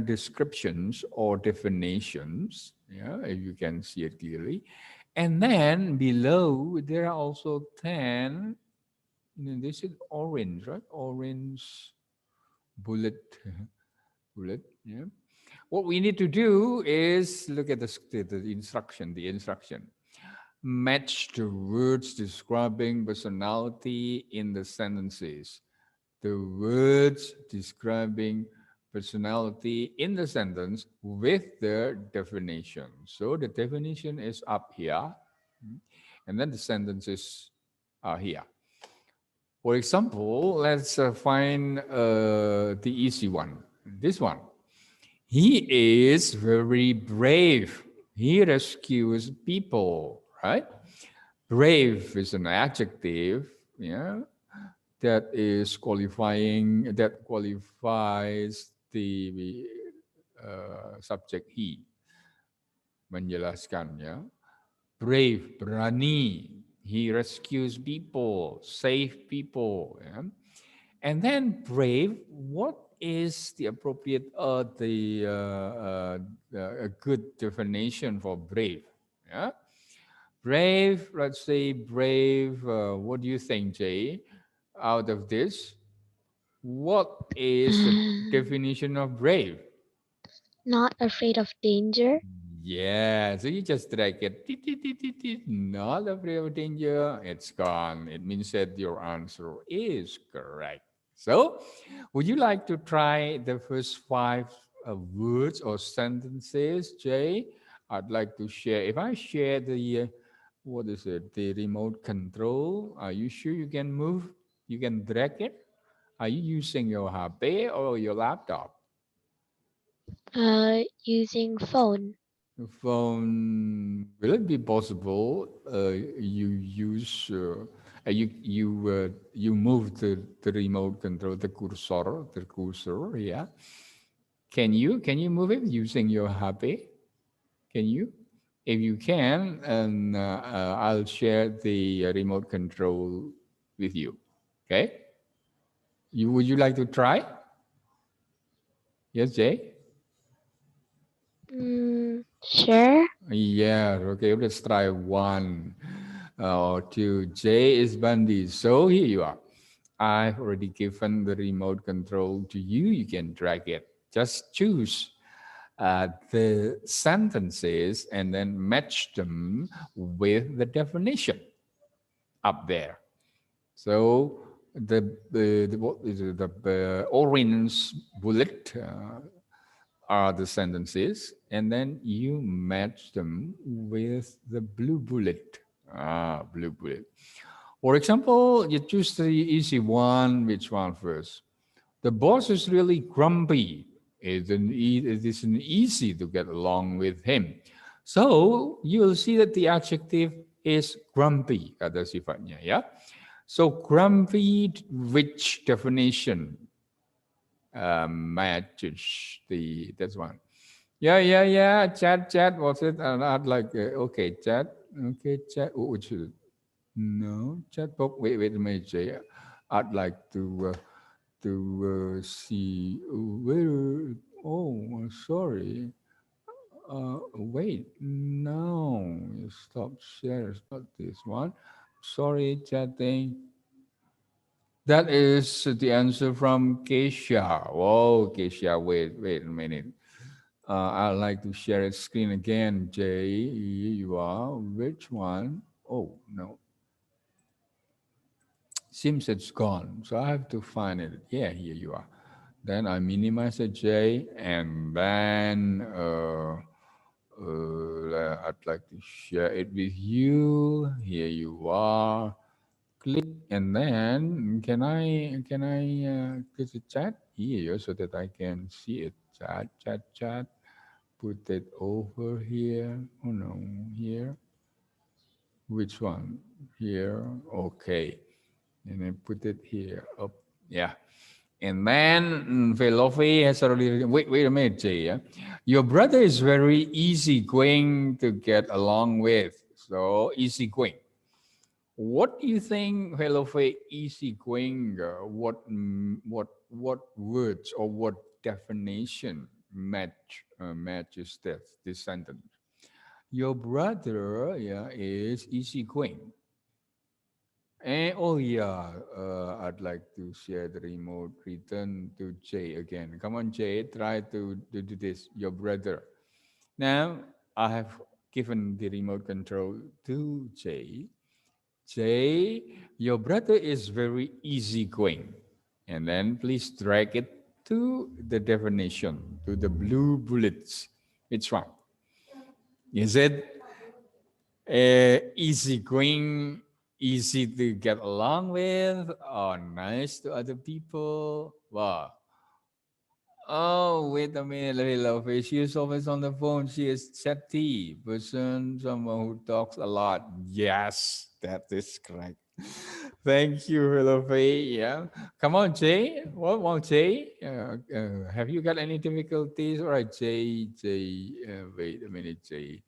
descriptions or definitions. Yeah, you can see it clearly. And then below, there are also 10, this is orange, right? Orange bullet, yeah. What we need to do is look at the instruction. Match the words describing personality in the sentences. The words describing personality in the sentence with the definition. So the definition is up here, and then the sentences are here. For example, let's find the easy one. This one. He is very brave. He rescues people, right? Brave is an adjective, yeah, that is qualifying, that qualifies the subject he. Menjelaskan, ya. Brave, berani. He rescues people, save people. Yeah? And then brave, what is the appropriate, a good definition for brave? Yeah? Brave, let's say brave, what do you think, Jay? Out of this, what is the definition of brave?
Not afraid of danger.
Yeah, so you just drag it, not afraid of danger, it's gone. It means that your answer is correct. So, would you like to try the first 5 words or sentences, Jay? I'd like to share. If I share the, what is it, the remote control, are you sure you can move? You can drag it? Are you using your HP or your laptop?
Using phone.
Phone, will it be possible you use you move the remote control, the cursor, yeah? Can you move it using your HP? Can you? If you can, and I'll share the remote control with you. Okay? Would you like to try? Yes, Jay?
Sure.
Yeah, okay, let's try 1 or 2. J is Bundy. So here you are. I've already given the remote control to you. You can drag it. Just choose the sentences and then match them with the definition up there. So what is it? The orange bullet are the sentences, and then you match them with the blue bullet. Blue bullet. For example, you choose the easy one. Which one first? The boss is really grumpy. It isn't easy to get along with him. So you will see that the adjective is grumpy, kata sifatnya, ya. So grumpy, which definition matches that's one. Yeah. Chat. What's it? I'd like okay, chat. Okay, chat. Oh, no, chat box. Wait a minute, Jay. I'd like to see where. Oh, sorry. Wait, no. Stop share. It's not this one. Sorry, chatting. That is the answer from Keisha. Whoa, Keisha, wait a minute. I'd like to share a screen again. Jay, you are. Which one? Oh, no. Seems it's gone, so I have to find it. Yeah, here you are. Then I minimize the J, and then I'd like to share it with you. Here you are. Click, and then can I click the chat here so that I can see it? Chat. Put it over here. Oh no, here. Which one? Here. Okay. And then put it here. Up. Yeah. And then Velofi has already wait a minute, Jay. Yeah? Your brother is very easygoing to get along with. So easygoing. What do you think, Velofi, easygoing? What words or what definition matches this sentence? Your brother, is easygoing. And I'd like to share the remote. Return to Jay again. Come on, Jay, try to do this. Your brother. Now I have given the remote control to Jay. Jay, your brother is very easygoing. And then please drag it to the definition, to the blue bullets. Which one? Is it easygoing? Easy to get along with, or nice to other people? Wow. Oh, wait a minute, Lovey. She is always on the phone. She is chatty person, someone who talks a lot. Yes, that is correct. Thank you, Lovey. Yeah. Come on, Jay. What, Jay? Have you got any difficulties? All right, Jay. Wait a minute, Jay.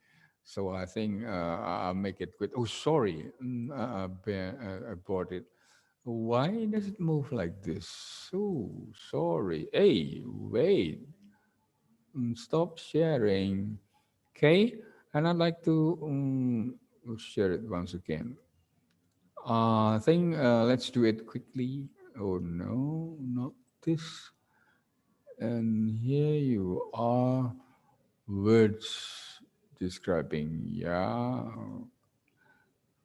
So I think I'll make it quick. Oh, sorry, I bought it. Why does it move like this? So sorry. Hey, wait. Stop sharing. Okay, and I'd like to share it once again. I think let's do it quickly. Oh no, not this. And here you are. Words describing,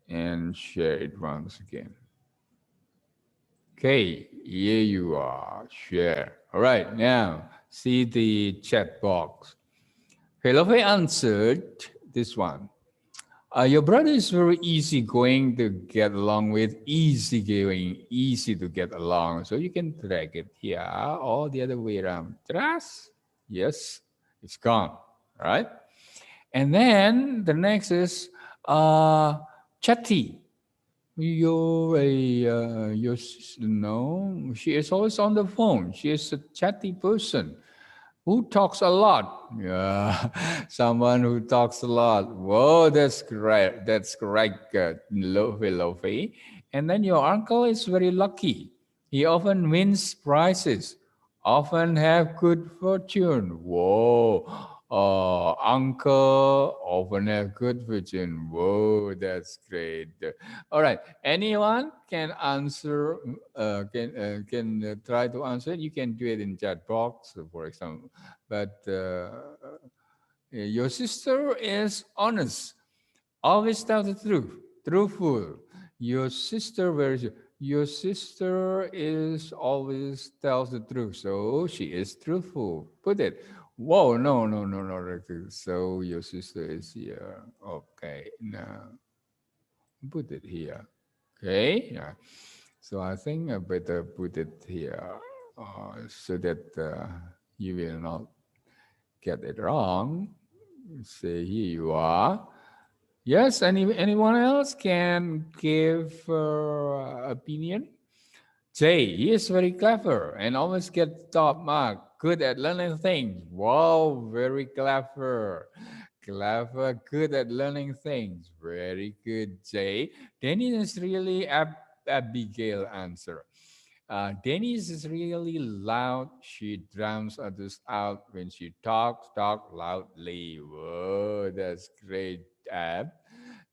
and share it once again. Okay, here you are, share. All right, now see the chat box. Velofi answered this one. Your brother is very easygoing to get along with, easy to get along. So you can drag it here or the other way around. Trust? Yes, it's gone, all right? And then the next is chatty. She is always on the phone. She is a chatty person. Who talks a lot? Yeah, someone who talks a lot. Whoa, that's correct. That's correct, Lofi. And then your uncle is very lucky. He often wins prizes, often have good fortune. Whoa, uncle often have good fortune. Whoa, that's great. All right, anyone can answer? Can try to answer it. You can do it in chat box, for example. But your sister is honest. Always tell the truth. Truthful. Your sister, where is your sister is always tells the truth. So she is truthful. Put it. Whoa, no. So your sister is here. Okay, now put it here. Okay, yeah. So I think I better put it here so that you will not get it wrong. Say here you are. Yes, anyone else can give opinion? Jay, he is very clever and always get top mark. Good at learning things. Wow, very clever. Clever, good at learning things. Very good, Jay. Dennis is really Abigail answer. Dennis is really loud. She drowns others out when she talk loudly. Whoa, that's great, Ab.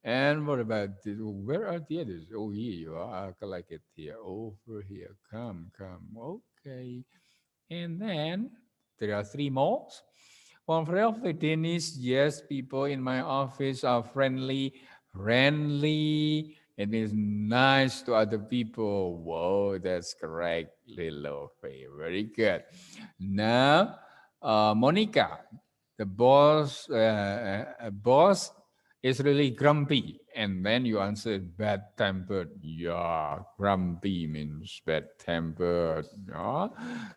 And what about where are the others? Oh, here you are. I collect it here. Over here. Come. Okay. And then there are three more. One for Dennis. Yes, people in my office are friendly. It means nice to other people. Whoa, that's correct, Lilo. Very good. Now, Monica, the boss is really grumpy. And then you answer bad-tempered. Yeah, grumpy means bad-tempered. Ya.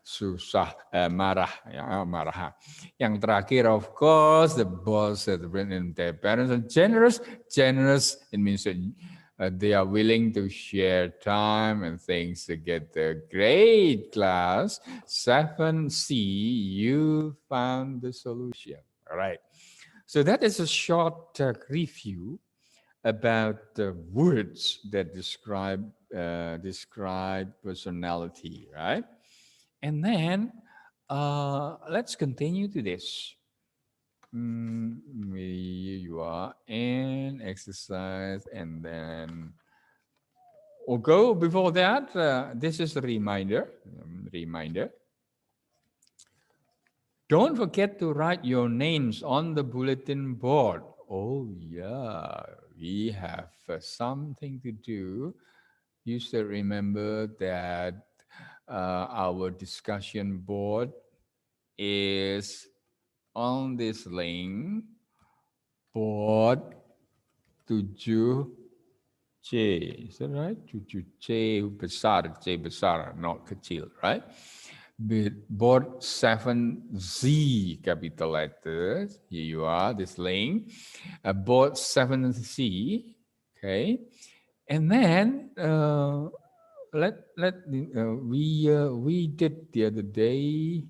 Susah, marah. Ya, marah. Yang terakhir, of course, the boss said when their parents are generous. Generous, it means that they are willing to share time and things to get the great class. 7C, you found the solution. All right. So that is a short review about the words that describe personality, right? And then let's continue to this. Here you are, and exercise, and then we'll go before that. This is a reminder. Don't forget to write your names on the bulletin board. Oh yeah, we have something to do. You should remember that our discussion board is on this link, board 7C. Is that right? 7C besar, C besar, not kecil, right? Board 7Z, capital letters. Here you are, this link. Board 7C, okay. And then we did the other day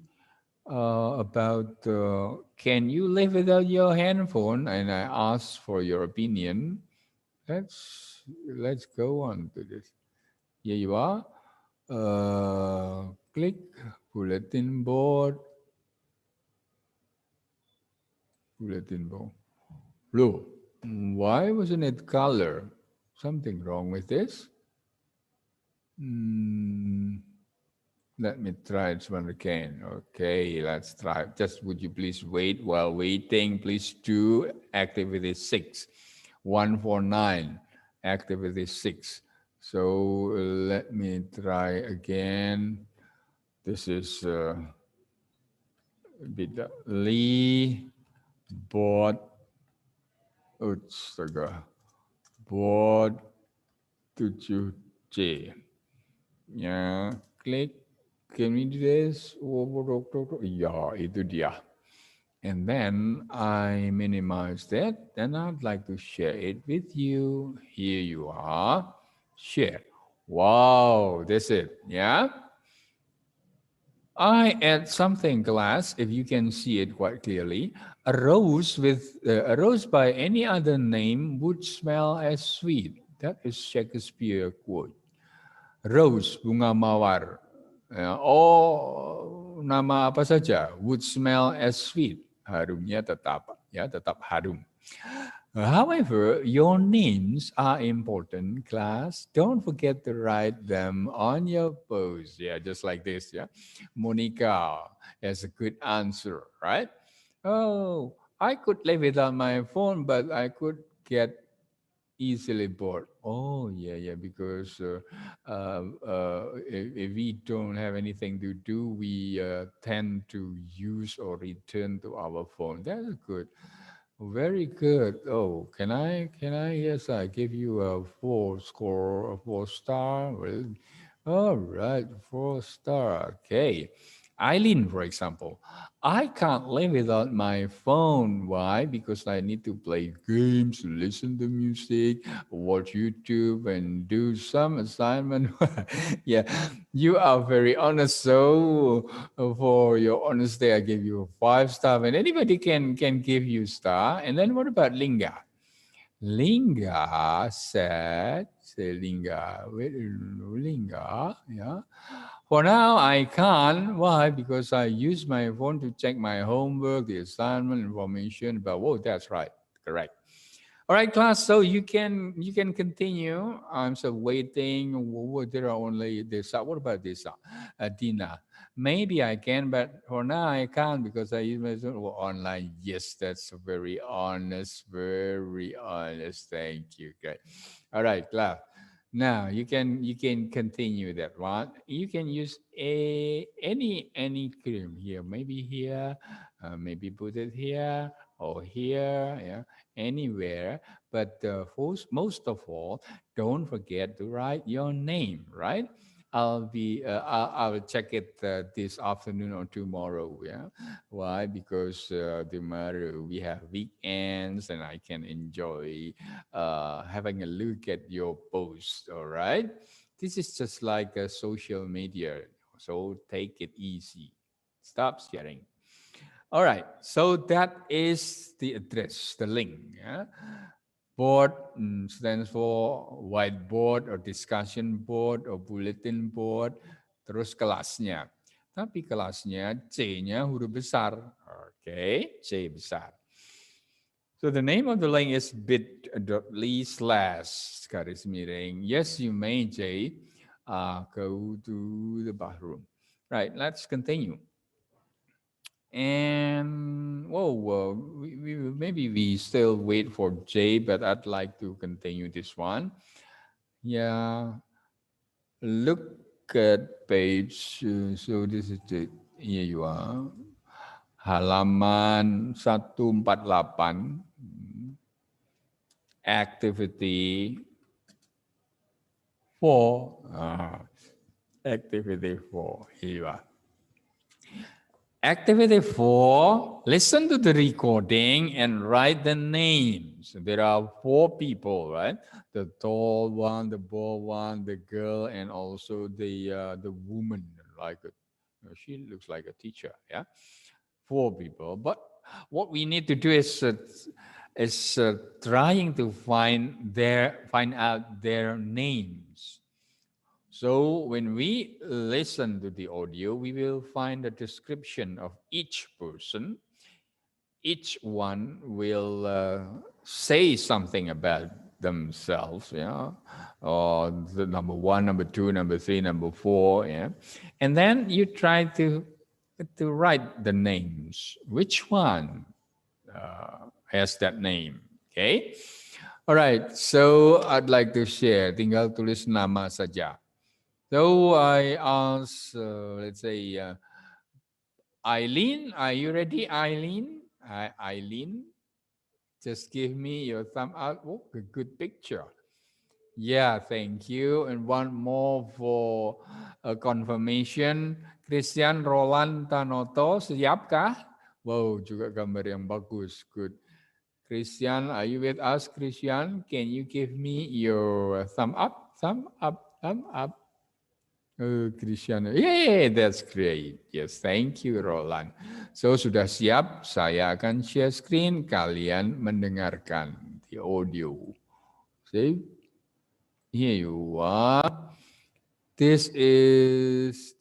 about can you live without your handphone? And I asked for your opinion. Let's go on to this. Here you are. Click bulletin board. Blue. Why wasn't it color? Something wrong with this? Let me try this one again. Okay, let's try. Just would you please wait? While waiting, please do activity 6. 149, activity 6. So let me try again. This is bit.ly board. Board 7C. Ya, klik. Can we do this? Ya, itu dia. And then I minimize that, and I'd like to share it with you. Here you are. Share. Wow, that's it. Yeah. I add something, class, if you can see it quite clearly. A rose by any other name would smell as sweet. That is Shakespeare quote. Rose, bunga mawar. Ya, nama apa saja would smell as sweet. Harumnya tetap harum. However, your names are important, class. Don't forget to write them on your post. Yeah, just like this. Yeah, Monica has a good answer, right? Oh, I could live without my phone, but I could get easily bored. Oh, yeah, because if we don't have anything to do, we tend to use or return to our phone. That's good. Very good. Oh, can I? Yes, I give you a 4 score, a 4 star. Well, all right, 4 star. Okay. Eileen, for example, I can't live without my phone. Why? Because I need to play games, listen to music, watch YouTube, and do some assignment. Yeah, you are very honest. So for your honesty, I give you a 5 star. And anybody can give you star. And then what about Linga? Linga said, say Linga, wait, Linga, yeah. For now, I can't. Why? Because I use my phone to check my homework, the assignment information. But whoa, that's right, correct. All right, class. So you can continue. I'm still waiting. There are only this. What about this? Dina. Maybe I can, but for now I can't because I use my phone online. Yes, that's very honest. Very honest. Thank you. Great. All right, class. Now you can continue that one. You can use any cream here. Maybe here. Maybe put it here or here. Yeah, anywhere. But most of all, don't forget to write your name. Right. I'll check it this afternoon or tomorrow. Yeah. Why? Because tomorrow we have weekends and I can enjoy having a look at your post. All right. This is just like a social media. So take it easy. Stop sharing. All right. So that is the address, the link. Yeah? Board stands for whiteboard or discussion board or bulletin board. Terus kelasnya. Tapi kelasnya C-nya huruf besar. Oke, C besar. So the name of the link is bit.ly/ garis miring. Yes, you may, J. Go to the bathroom. Right, let's continue. And maybe we still wait for J, but I'd like to continue this one. Yeah, look at page. So this is the, here you are. Halaman 148. Activity 4. Activity 4. Here you are. Activity 4, listen to the recording and write the names. There are 4 people, right? The tall one, the bald one, the girl, and also the woman. She looks like a teacher, yeah? 4 people. But what we need to do is trying to find out their names. So when we listen to the audio, we will find a description of each person. Each one will say something about themselves, yeah, or the number 1, number 2, number 3, number 4, yeah. And then you try to write the names. Which one has that name? Okay. All right. So I'd like to share. Tinggal tulis nama saja. So I ask, let's say, Eileen, are you ready, Eileen? Eileen, just give me your thumb up. Oh, a good picture. Yeah, thank you. And one more for a confirmation. Christian Roland Tanoto, siapkah? Wow, juga gambar yang bagus. Good. Christian, are you with us, Christian? Can you give me your thumb up? Thumb up, thumb up. Oh, Cristiano. Yeah, that's great. Yes, thank you, Roland. So, sudah siap? Saya akan share screen. Kalian mendengarkan the audio. See? Here you are. This is.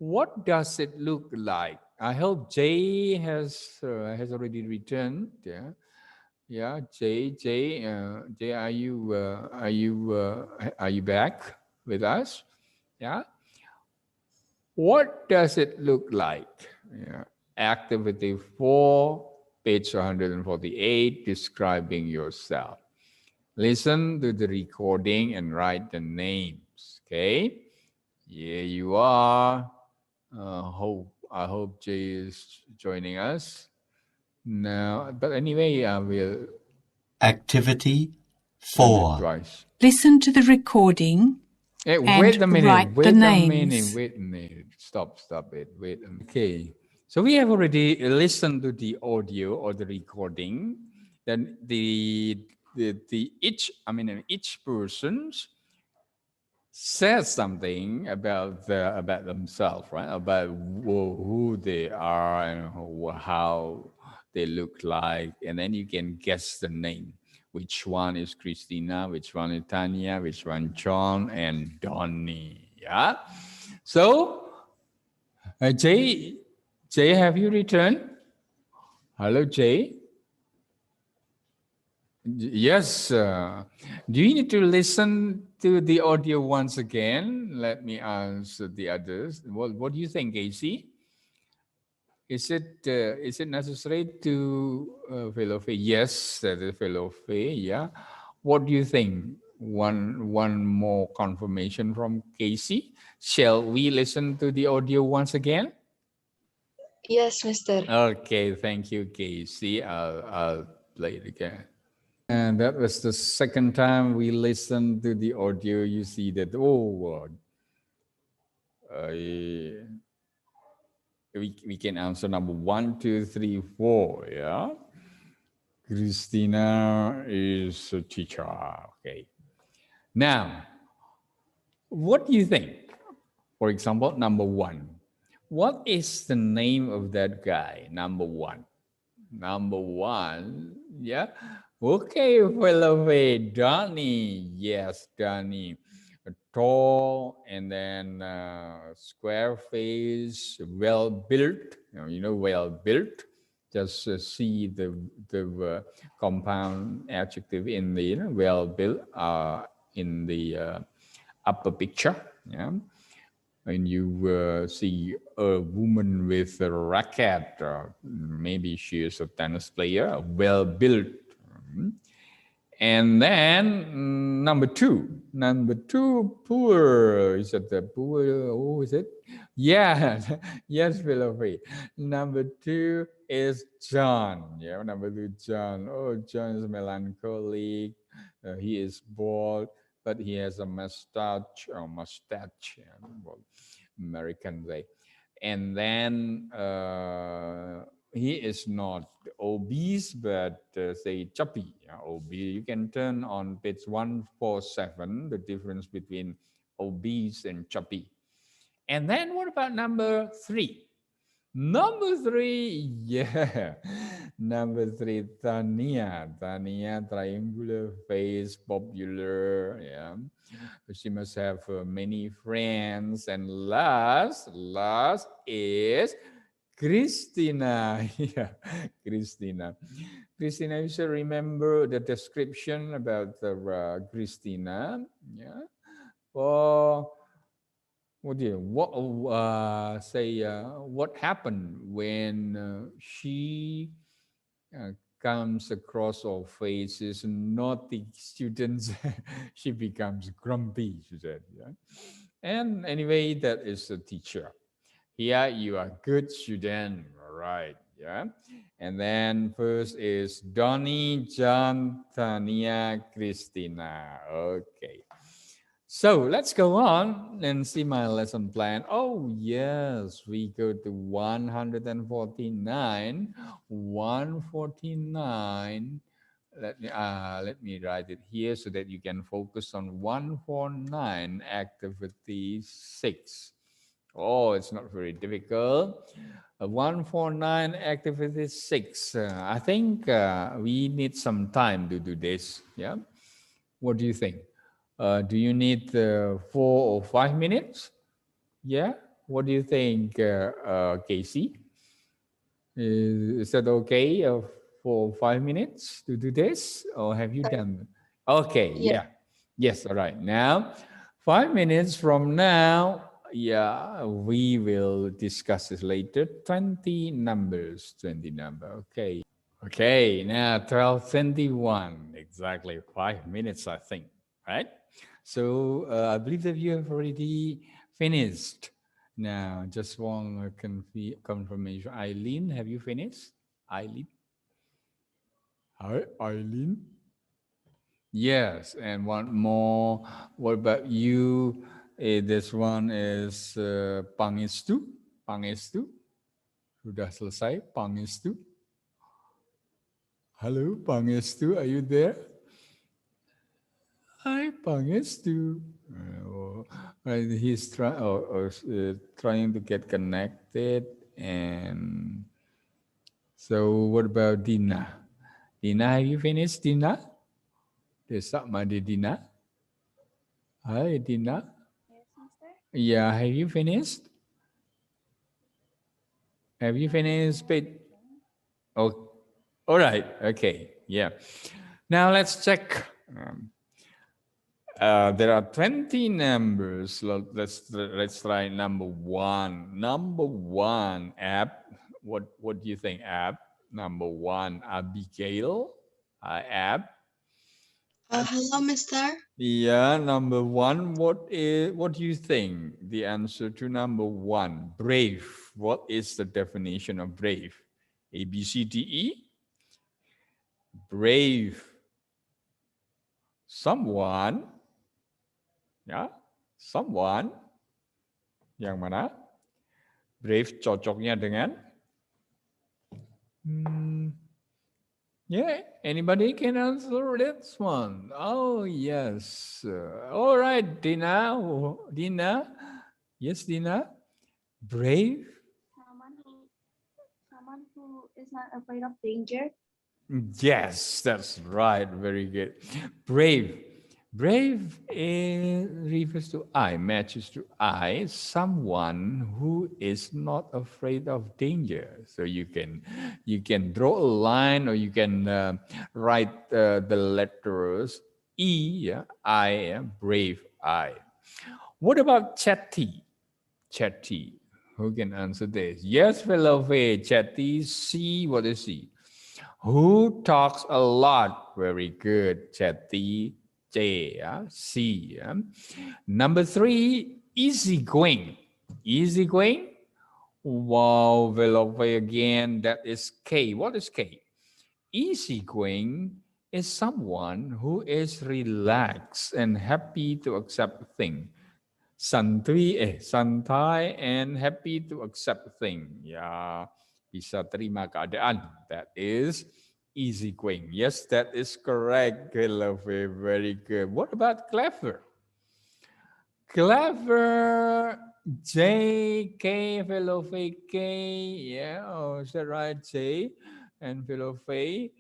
What does it look like? I hope Jay has already returned. Yeah. Yeah, Jay, are you back with us? Yeah. What does it look like? Yeah. Activity 4, page 148, describing yourself. Listen to the recording and write the names. Okay. Here you are. I hope Jay is joining us. No, but anyway, we'll.
Activity 4. Listen to the recording
Hey,
and
wait a minute.
write
Wait
the
a
names.
minute. Stop it. Wait a minute. Okay. So we have already listened to the audio or the recording. Then each person says something about themselves, right? About who they are and how they look like, and then you can guess the name. Which one is Christina? Which one is Tanya? Which one John and Donnie? Yeah. So, Jay, have you returned? Hello, Jay. Yes. Do you need to listen to the audio once again? Let me ask the others. What do you think, Casey? Is it necessary to fellow Faye? Yes, that is fellow Faye. Yeah. What do you think? One more confirmation from Casey. Shall we listen to the audio once again?
Yes, Mister.
Okay, thank you, Casey. I'll play it again. And that was the second time we listened to the audio. You see that, we can answer number 1, 2, 3, 4. Yeah. Christina is a teacher. Okay. Now, what do you think? For example, number 1. What is the name of that guy? Number 1. Number 1. Yeah. Okay, fellow Donnie. Yes, Donnie. Tall and then square face, well built. Well built. Just see the compound adjective in the well built in the upper picture. Yeah. And you see a woman with a racket, maybe she is a tennis player, well built. And then number 2, poor. Is it the poor? Oh, is it? Yeah, yes, Philippi. Number 2 is John. Yeah, number 2, John. Oh, John is melancholic. He is bald, but he has a mustache. Yeah, well, American way. And then he is not obese, but say chubby. Obese. You can turn on page 147, the difference between obese and chubby. And then what about number 3? Number 3, yeah. Number 3, Tania, triangular face, popular. Yeah. She must have many friends. And last is Christina. Yeah, Christina. Christina, you should remember the description about Christina. Yeah. What happened when she comes across or faces naughty students? She becomes grumpy, she said. Yeah? And anyway, that is a teacher. Here you are good student, all right. Yeah. And then first is Donnie, John, Tania, Christina. Okay. So let's go on and see my lesson plan. Oh, yes, we go to 149. 149. let me write it here so that you can focus on 149 activity 6. Oh, it's not very difficult. 149 activity 6. I think we need some time to do this. Yeah. What do you think? Do you need 4 or 5 minutes? Yeah. What do you think, Casey? Is that okay? 4 or 5 minutes to do this, or have you done? Okay. Yeah. Yes. All right. Now, 5 minutes from now. Yeah, we will discuss this later. 20 numbers, 20 number. Okay. Okay, now 12:21, exactly 5 minutes, I think, right? So I believe that you have already finished. Now, just one confirmation. Eileen, have you finished? Eileen? Hi, Eileen? Yes, and one more. What about you? This one is Pangestu. Pangestu. Sudah selesai, Pangestu. Hello, Pangestu, are you there? Hi, Pangestu. He's trying to get connected. And so what about Dina? Dina, have you finished, Dina? Desa Madi Dina? Hi, Dina.
Yes, Mister.
Yeah, have you finished? Have you finished? Oh, all right. Okay. Yeah. Now let's check. There are 20 numbers. Let's try number 1. Number 1, Ab. What do you think, Ab? Number 1, Abigail. Ab.
Hello, Mister.
Yeah, number 1. What do you think? The answer to number 1, brave. What is the definition of brave? A, B, C, D, E. Brave. Someone. Ya, someone. Yang mana? Brave cocoknya dengan? Yeah, anybody can answer this one. Oh, yes. All right, Dina. Dina. Yes, Dina. Brave.
Someone who is not afraid of danger.
Yes, that's right. Very good. Brave. Brave refers to I, matches to I, someone who is not afraid of danger. So you can draw a line, or you can write the letters E, yeah, I, brave I. What about chatty? Chatty. Who can answer this? Yes, fellow Faye, chatty. C, what is C? Who talks a lot? Very good, chatty. J, C. Number 3, easygoing. Easygoing. Wow, Velope again. That is K. What is K? Easygoing is someone who is relaxed and happy to accept things. Santai and happy to accept things. Ya, bisa terima keadaan. That is easygoing. Yes, that is correct. Very good. What about clever? Clever. J, K, Velope, K. Yeah, oh, is that right? J and Velope.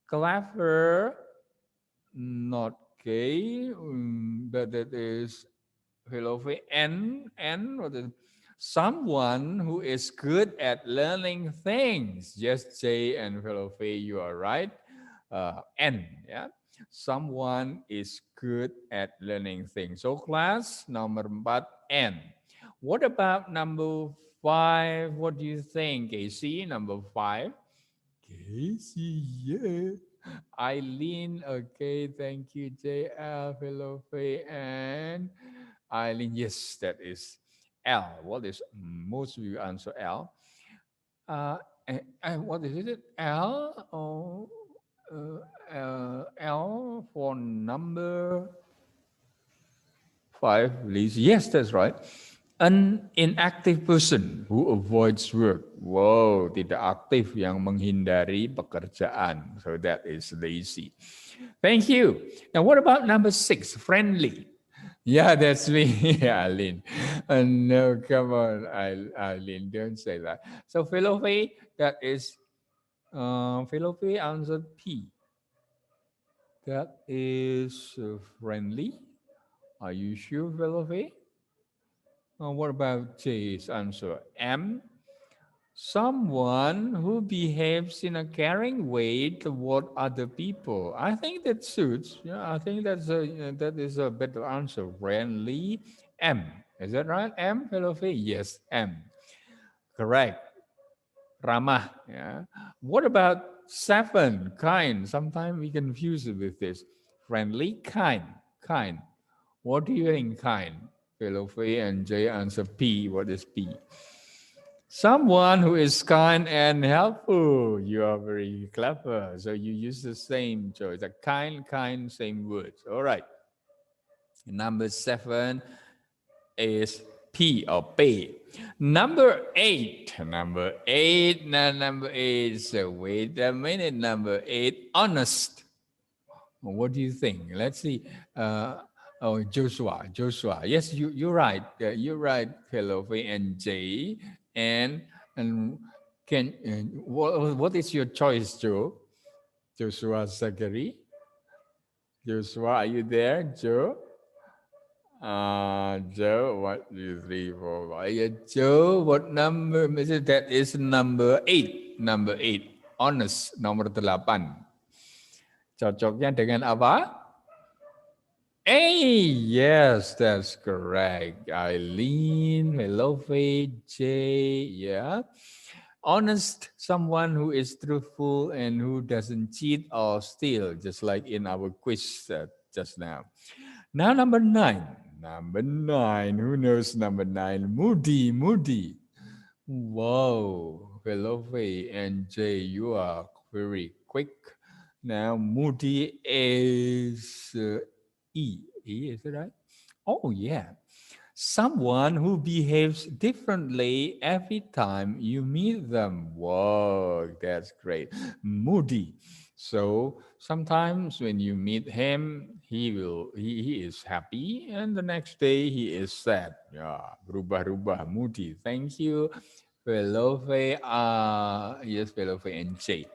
Clever. Not K, but that is Velope. N, what is someone who is good at learning things. Just J and Velope, you are right. N, yeah. Someone is good at learning things. So class, number 4, N. What about number 5? What do you think, Casey? Number 5? Casey, yeah. Eileen, okay, thank you, JL, Velope, and Eileen, yes, that is L. What is, most of you answer L. And what is it? L? Oh, L for number 5, please. Yes, that's right. An inactive person who avoids work. Wow, tidak aktif yang menghindari pekerjaan. So that is lazy. Thank you. Now what about number 6? Friendly. Yeah, that's me, Eileen. No, come on, Eileen, don't say that. So Philofe, that is, Philofe answered P. That is friendly. Are you sure, Philofe? What about J's answer? M. Someone who behaves in a caring way toward other people. I think that suits. Yeah, I think that is a better answer. Friendly. M. Is that right? M, Philofe? Yes, M. Correct. Ramah. Yeah. What about 7? Kind. Sometimes we confuse it with this. Friendly, kind. Kind. What do you think, kind? Philofe and J answer P. What is P? Someone who is kind and helpful. You are very clever. So you use the same choice. A kind, same words. All right. Number 7 is P or P. Number 8. Number 8. So wait a minute. Number 8. Honest. What do you think? Let's see. Joshua. Yes, you're right. You're right, Philofe and Jay. And can what is your choice, Joe? Joshua Zachary. Joshua, are you there, Joe? Joe, 1, 2, 3, 4, 5. Yeah, Joe, what number? That is number 8. Number 8. Honest, nomor 8. Cocoknya dengan apa? A. Yes, that's correct. Eileen, Philofe, J. Yeah. Honest, someone who is truthful and who doesn't cheat or steal, just like in our quiz just now. Now number 9. Number 9. Who knows number 9? Moody. Wow. Philofe and Jay, you are very quick. Now Moody is E. E, is that right? Oh, yeah. Someone who behaves differently every time you meet them. Whoa, that's great. Moody. So sometimes when you meet him, he is happy, and the next day he is sad. Yeah, berubah-ubah. Moody. Thank you, Philofe. Yes, Philofe and Jay.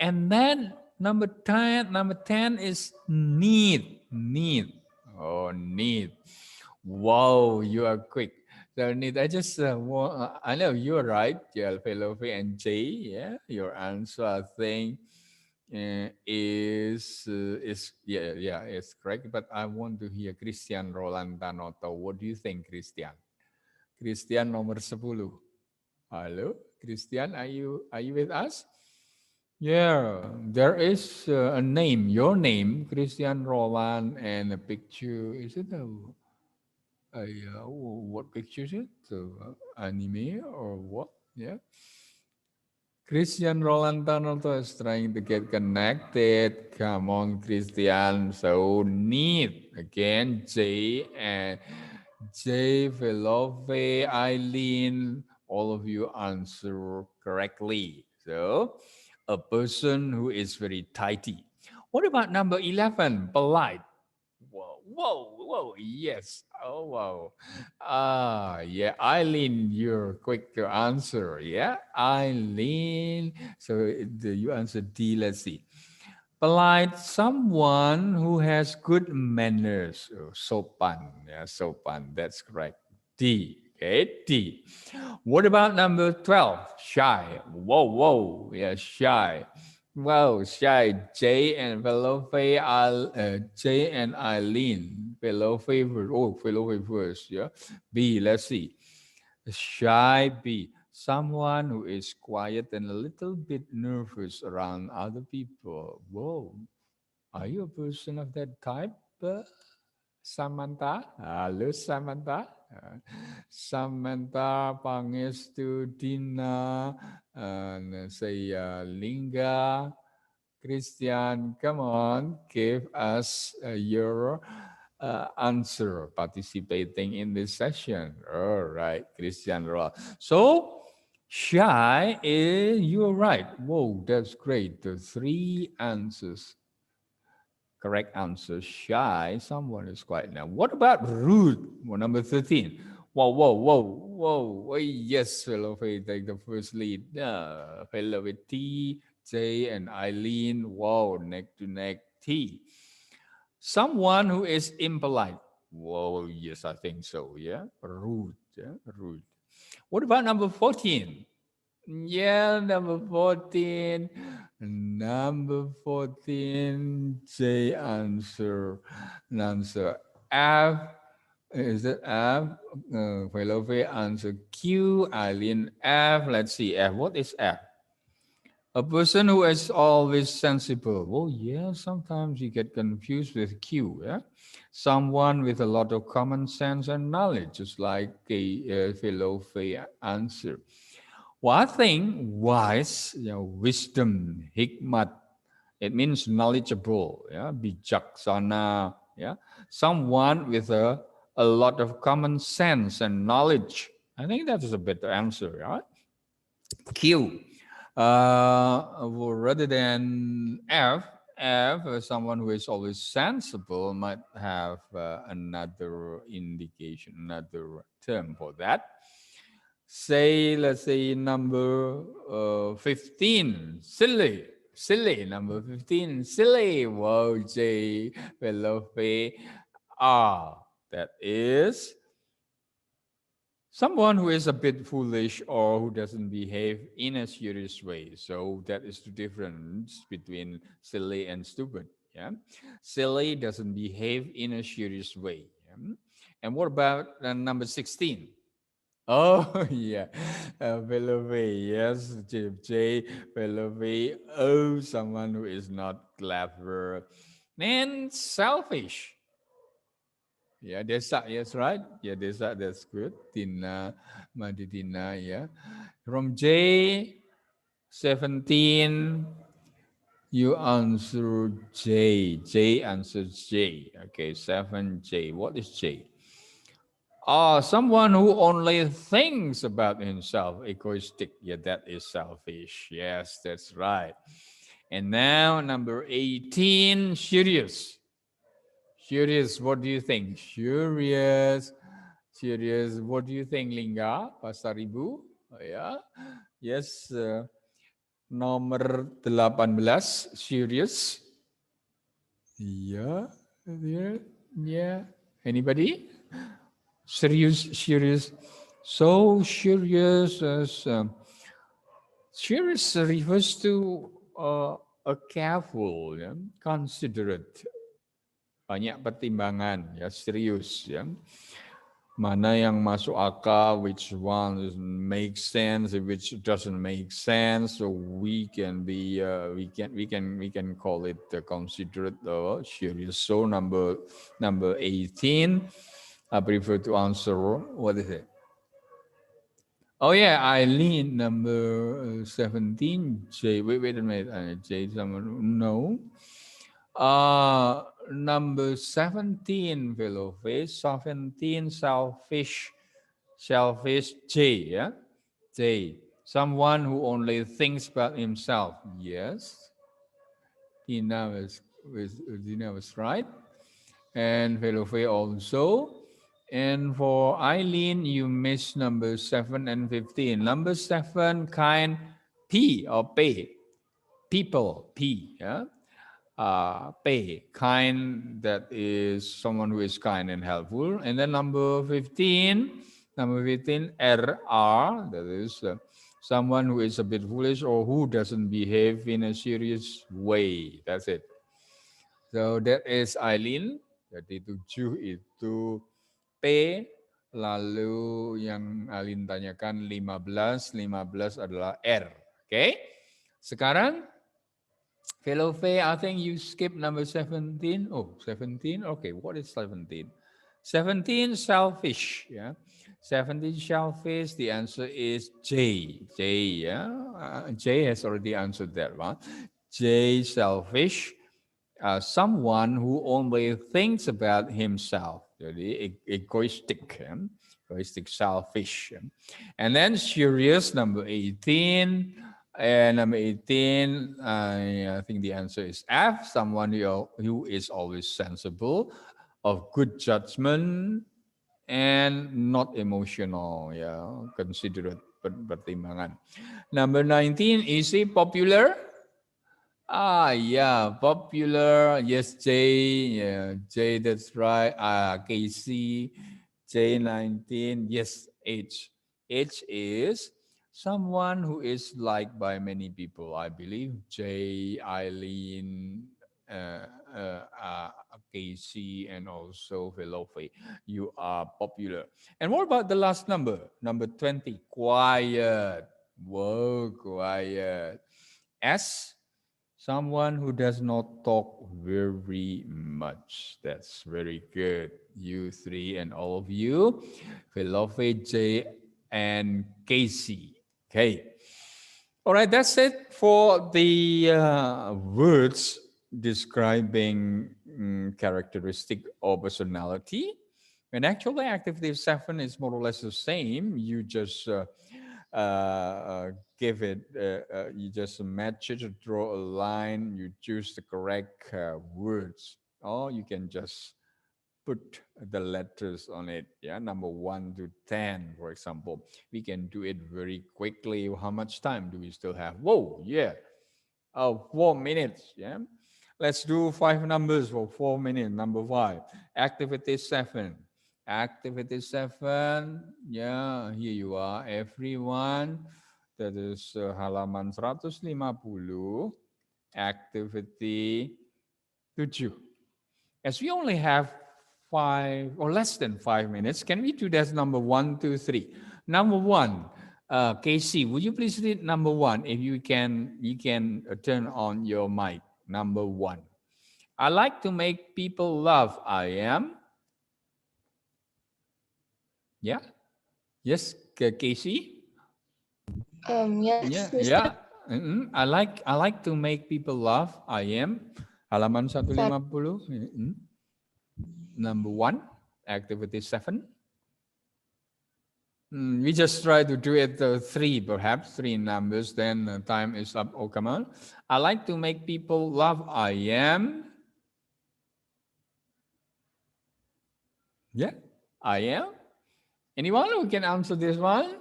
And then number 10 is need. Oh, need. Wow, you are quick. So need, I just I know you're right, Philofe and Jay. Yeah, your answer I think is it's correct. But I want to hear Christian Roland Tanoto. What do you think, Christian? Christian nomor 10. Hello, Christian, are you with us? Yeah, there is a name, your name, Christian Roland, and a picture. Is it what picture is it? Anime or what? Yeah. Christian Roland Tanoto is trying to get connected. Come on, Christian. So need again, J, Philofe, Eileen. All of you answer correctly. So a person who is very tidy. What about number 11? Polite. Whoa, yes. Oh, wow. Yeah, Eileen, you're quick to answer. Yeah, Eileen. So you answer D, let's see. Polite, someone who has good manners. Oh, sopan. Yeah, sopan. That's correct. D. Okay, D. What about number 12? Shy. Whoa. Yeah, shy. Wow, shy. J and Philofe, J and Eileen. Philofe first. Oh, Philofe first. Yeah. B. Let's see. Shy. B. Someone who is quiet and a little bit nervous around other people. Whoa. Are you a person of that type, Samantha? Halo, Samantha. Samantha, Pangestu, Dina, Lingga, Christian. Come on, give us your answer participating in this session. All right, Christian Roa. So, shy is, you're right. Whoa, that's great. The 3 answers. Correct answer, shy. Someone is quiet now. What about rude? Well, number 13. Whoa. Yes, fellow Faye, take the first lead. Fellow with T, J, and Eileen. Whoa, neck to neck. T. Someone who is impolite. Whoa, yes, I think so. Yeah, rude. Yeah, rude. What about number 14? Yeah, number 14. Number 14. J answer. F. Is it F? Fellow answer Q. Eileen F. Let's see F. What is F? A person who is always sensible. Oh yeah, sometimes you get confused with Q. Yeah, someone with a lot of common sense and knowledge, just like a fellow answer. Well, I think wise, wisdom, hikmat, it means knowledgeable, yeah, bijaksana, yeah, someone with a lot of common sense and knowledge. I think that is a better answer, right? Q, rather than F, someone who is always sensible might have another indication, another term for that. Let's say number 15, silly, number 15, silly. Whoa, J, fellow R. That is someone who is a bit foolish or who doesn't behave in a serious way. So that is the difference between silly and stupid. Yeah, silly doesn't behave in a serious way. Yeah? And what about number 16? Oh, yeah. Fellow yes, J, fellow oh, someone who is not clever and selfish. Yeah, Desa, yes, right? Yeah, Desa, that's good. Tina, Maditina, yeah. From J, 17, you answer J. J answers J. Okay, 7J. What is J? Someone who only thinks about himself, egoistic. Yeah, that is selfish. Yes, that's right. And now number 18, serious. Serious, what do you think? Serious, what do you think, Lingga? Pasar Ibu? Oh, yeah. Yes, nomor 18, serious. Yeah. Anybody? Serious. So serious as serious refers to a careful, ya, considerate, banyak pertimbangan, ya, serius, ya. Mana yang masuk akal, which one makes sense, which doesn't make sense. So we can be, we can call it considerate or serious. So number 18. I prefer to answer, what is it? Oh yeah, Eileen, number 17. J, wait a minute. J, someone, no. Number 17, fellow face. 17, selfish, J, yeah? J, someone who only thinks about himself. Yes. Dina was right. And fellow face also. And for Eileen, you missed number 7 and 15. Number 7, kind, P or pay. People, P. Yeah? Pay, kind, that is someone who is kind and helpful. And then number 15, RR, that is someone who is a bit foolish or who doesn't behave in a serious way. That's it. So that is Eileen. Jadi 7 itu P, lalu yang Alin tanyakan 15 adalah R. Okay? Sekarang, fellow Faye, I think you skip number 17. Oh, 17? Okay, what is 17? 17, selfish. Yeah? 17, selfish. The answer is J. J, yeah? J has already answered that one. J, selfish. someone who only thinks about himself. Jadi egoistic, egoistic, selfish. And then serious, number 18. And number 18, I think the answer is F, someone who is always sensible, of good judgment, and not emotional, considerate, pertimbangan. Number 19, is he popular? Popular. Yes, J. Yeah, J, that's right. Casey, J19. Yes, H. H is someone who is liked by many people, I believe. J, Eileen, Casey, and also Velofe. You are popular. And what about the last number? Number 20, quiet. Whoa, quiet. S, someone who does not talk very much. That's very good. You three and all of you. Velofe, J, and Casey. Okay. All right, that's it for the words describing characteristic or personality. And actually, activity 7 is more or less the same. You just give it, you just match it, draw a line, you choose the correct words, or you can just put the letters on it. Yeah, number 1 to 10, for example. We can do it very quickly. How much time do we still have? Whoa, yeah. 4 minutes. Yeah. Let's do 5 numbers for 4 minutes. Number 5, activity 7. Activity 7, yeah, here you are, everyone. That is halaman 150, activity 7. As we only have 5 or less than 5 minutes, can we do that number 1, 2, 3? Number 1, Casey, would you please read number 1? If you can turn on your mic. Number 1. I like to make people laugh. I am. Yeah. Yes, Casey.
Yes.
Yeah. I like to make people laugh. I am. Halaman 150. Number 1, activity 7. We just try to do it 3, perhaps 3 numbers. Then time is up. Oh, come on. I like to make people laugh. I am. Yeah, I am. Anyone who can answer this one?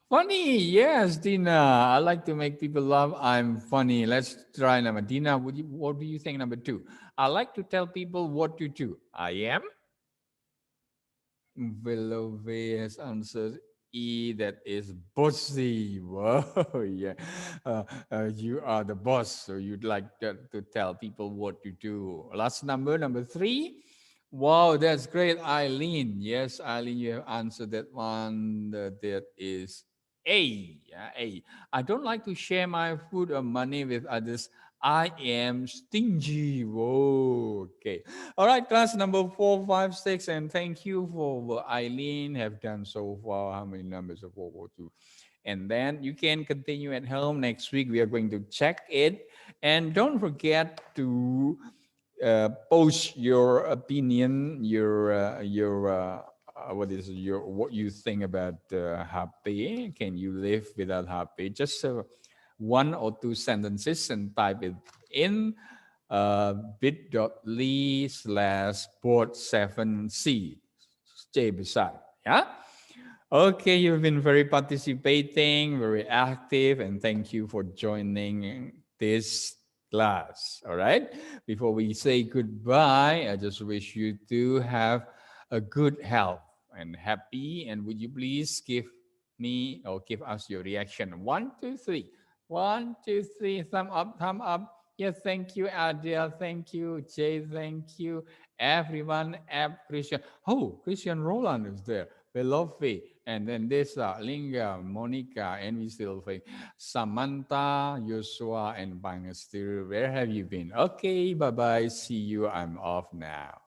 Funny, yes, Dina. I like to make people laugh. I'm funny. Let's try number. Dina, what do you think? Number 2. I like to tell people what to do. I am. Velofe has answered E, that is bossy. Whoa, yeah. You are the boss, so you'd like to tell people what to do. Last number, number 3. Wow, that's great, Eileen. Yes, Eileen, you have answered that one. That is A. Yeah, A. I don't like to share my food or money with others. I am stingy. Whoa, okay. All right, class number 4, 5, 6, and thank you for what Eileen have done so far. How many numbers of World War II? And then you can continue at home. Next week, we are going to check it. And don't forget to post your opinion, what you think about HP. Can you live without HP? Just 1 or 2 sentences and type it in bit.ly/board7c. C besar, yeah. Okay, you've been very participating, very active, and thank you for joining this class. All right. Before we say goodbye, I just wish you to have a good health and happy. And would you please give me or give us your reaction? 1, 2, 3. 1, 2, 3. Thumb up, thumb up. Yes, thank you, Adele. Thank you, Jay. Thank you, everyone. Christian. Oh, Christian Roland is there. Velofe. And then Desa, Linga, Monica, and we still think Samantha, Joshua, and Bangastir. Where have you been? Okay, bye-bye. See you. I'm off now.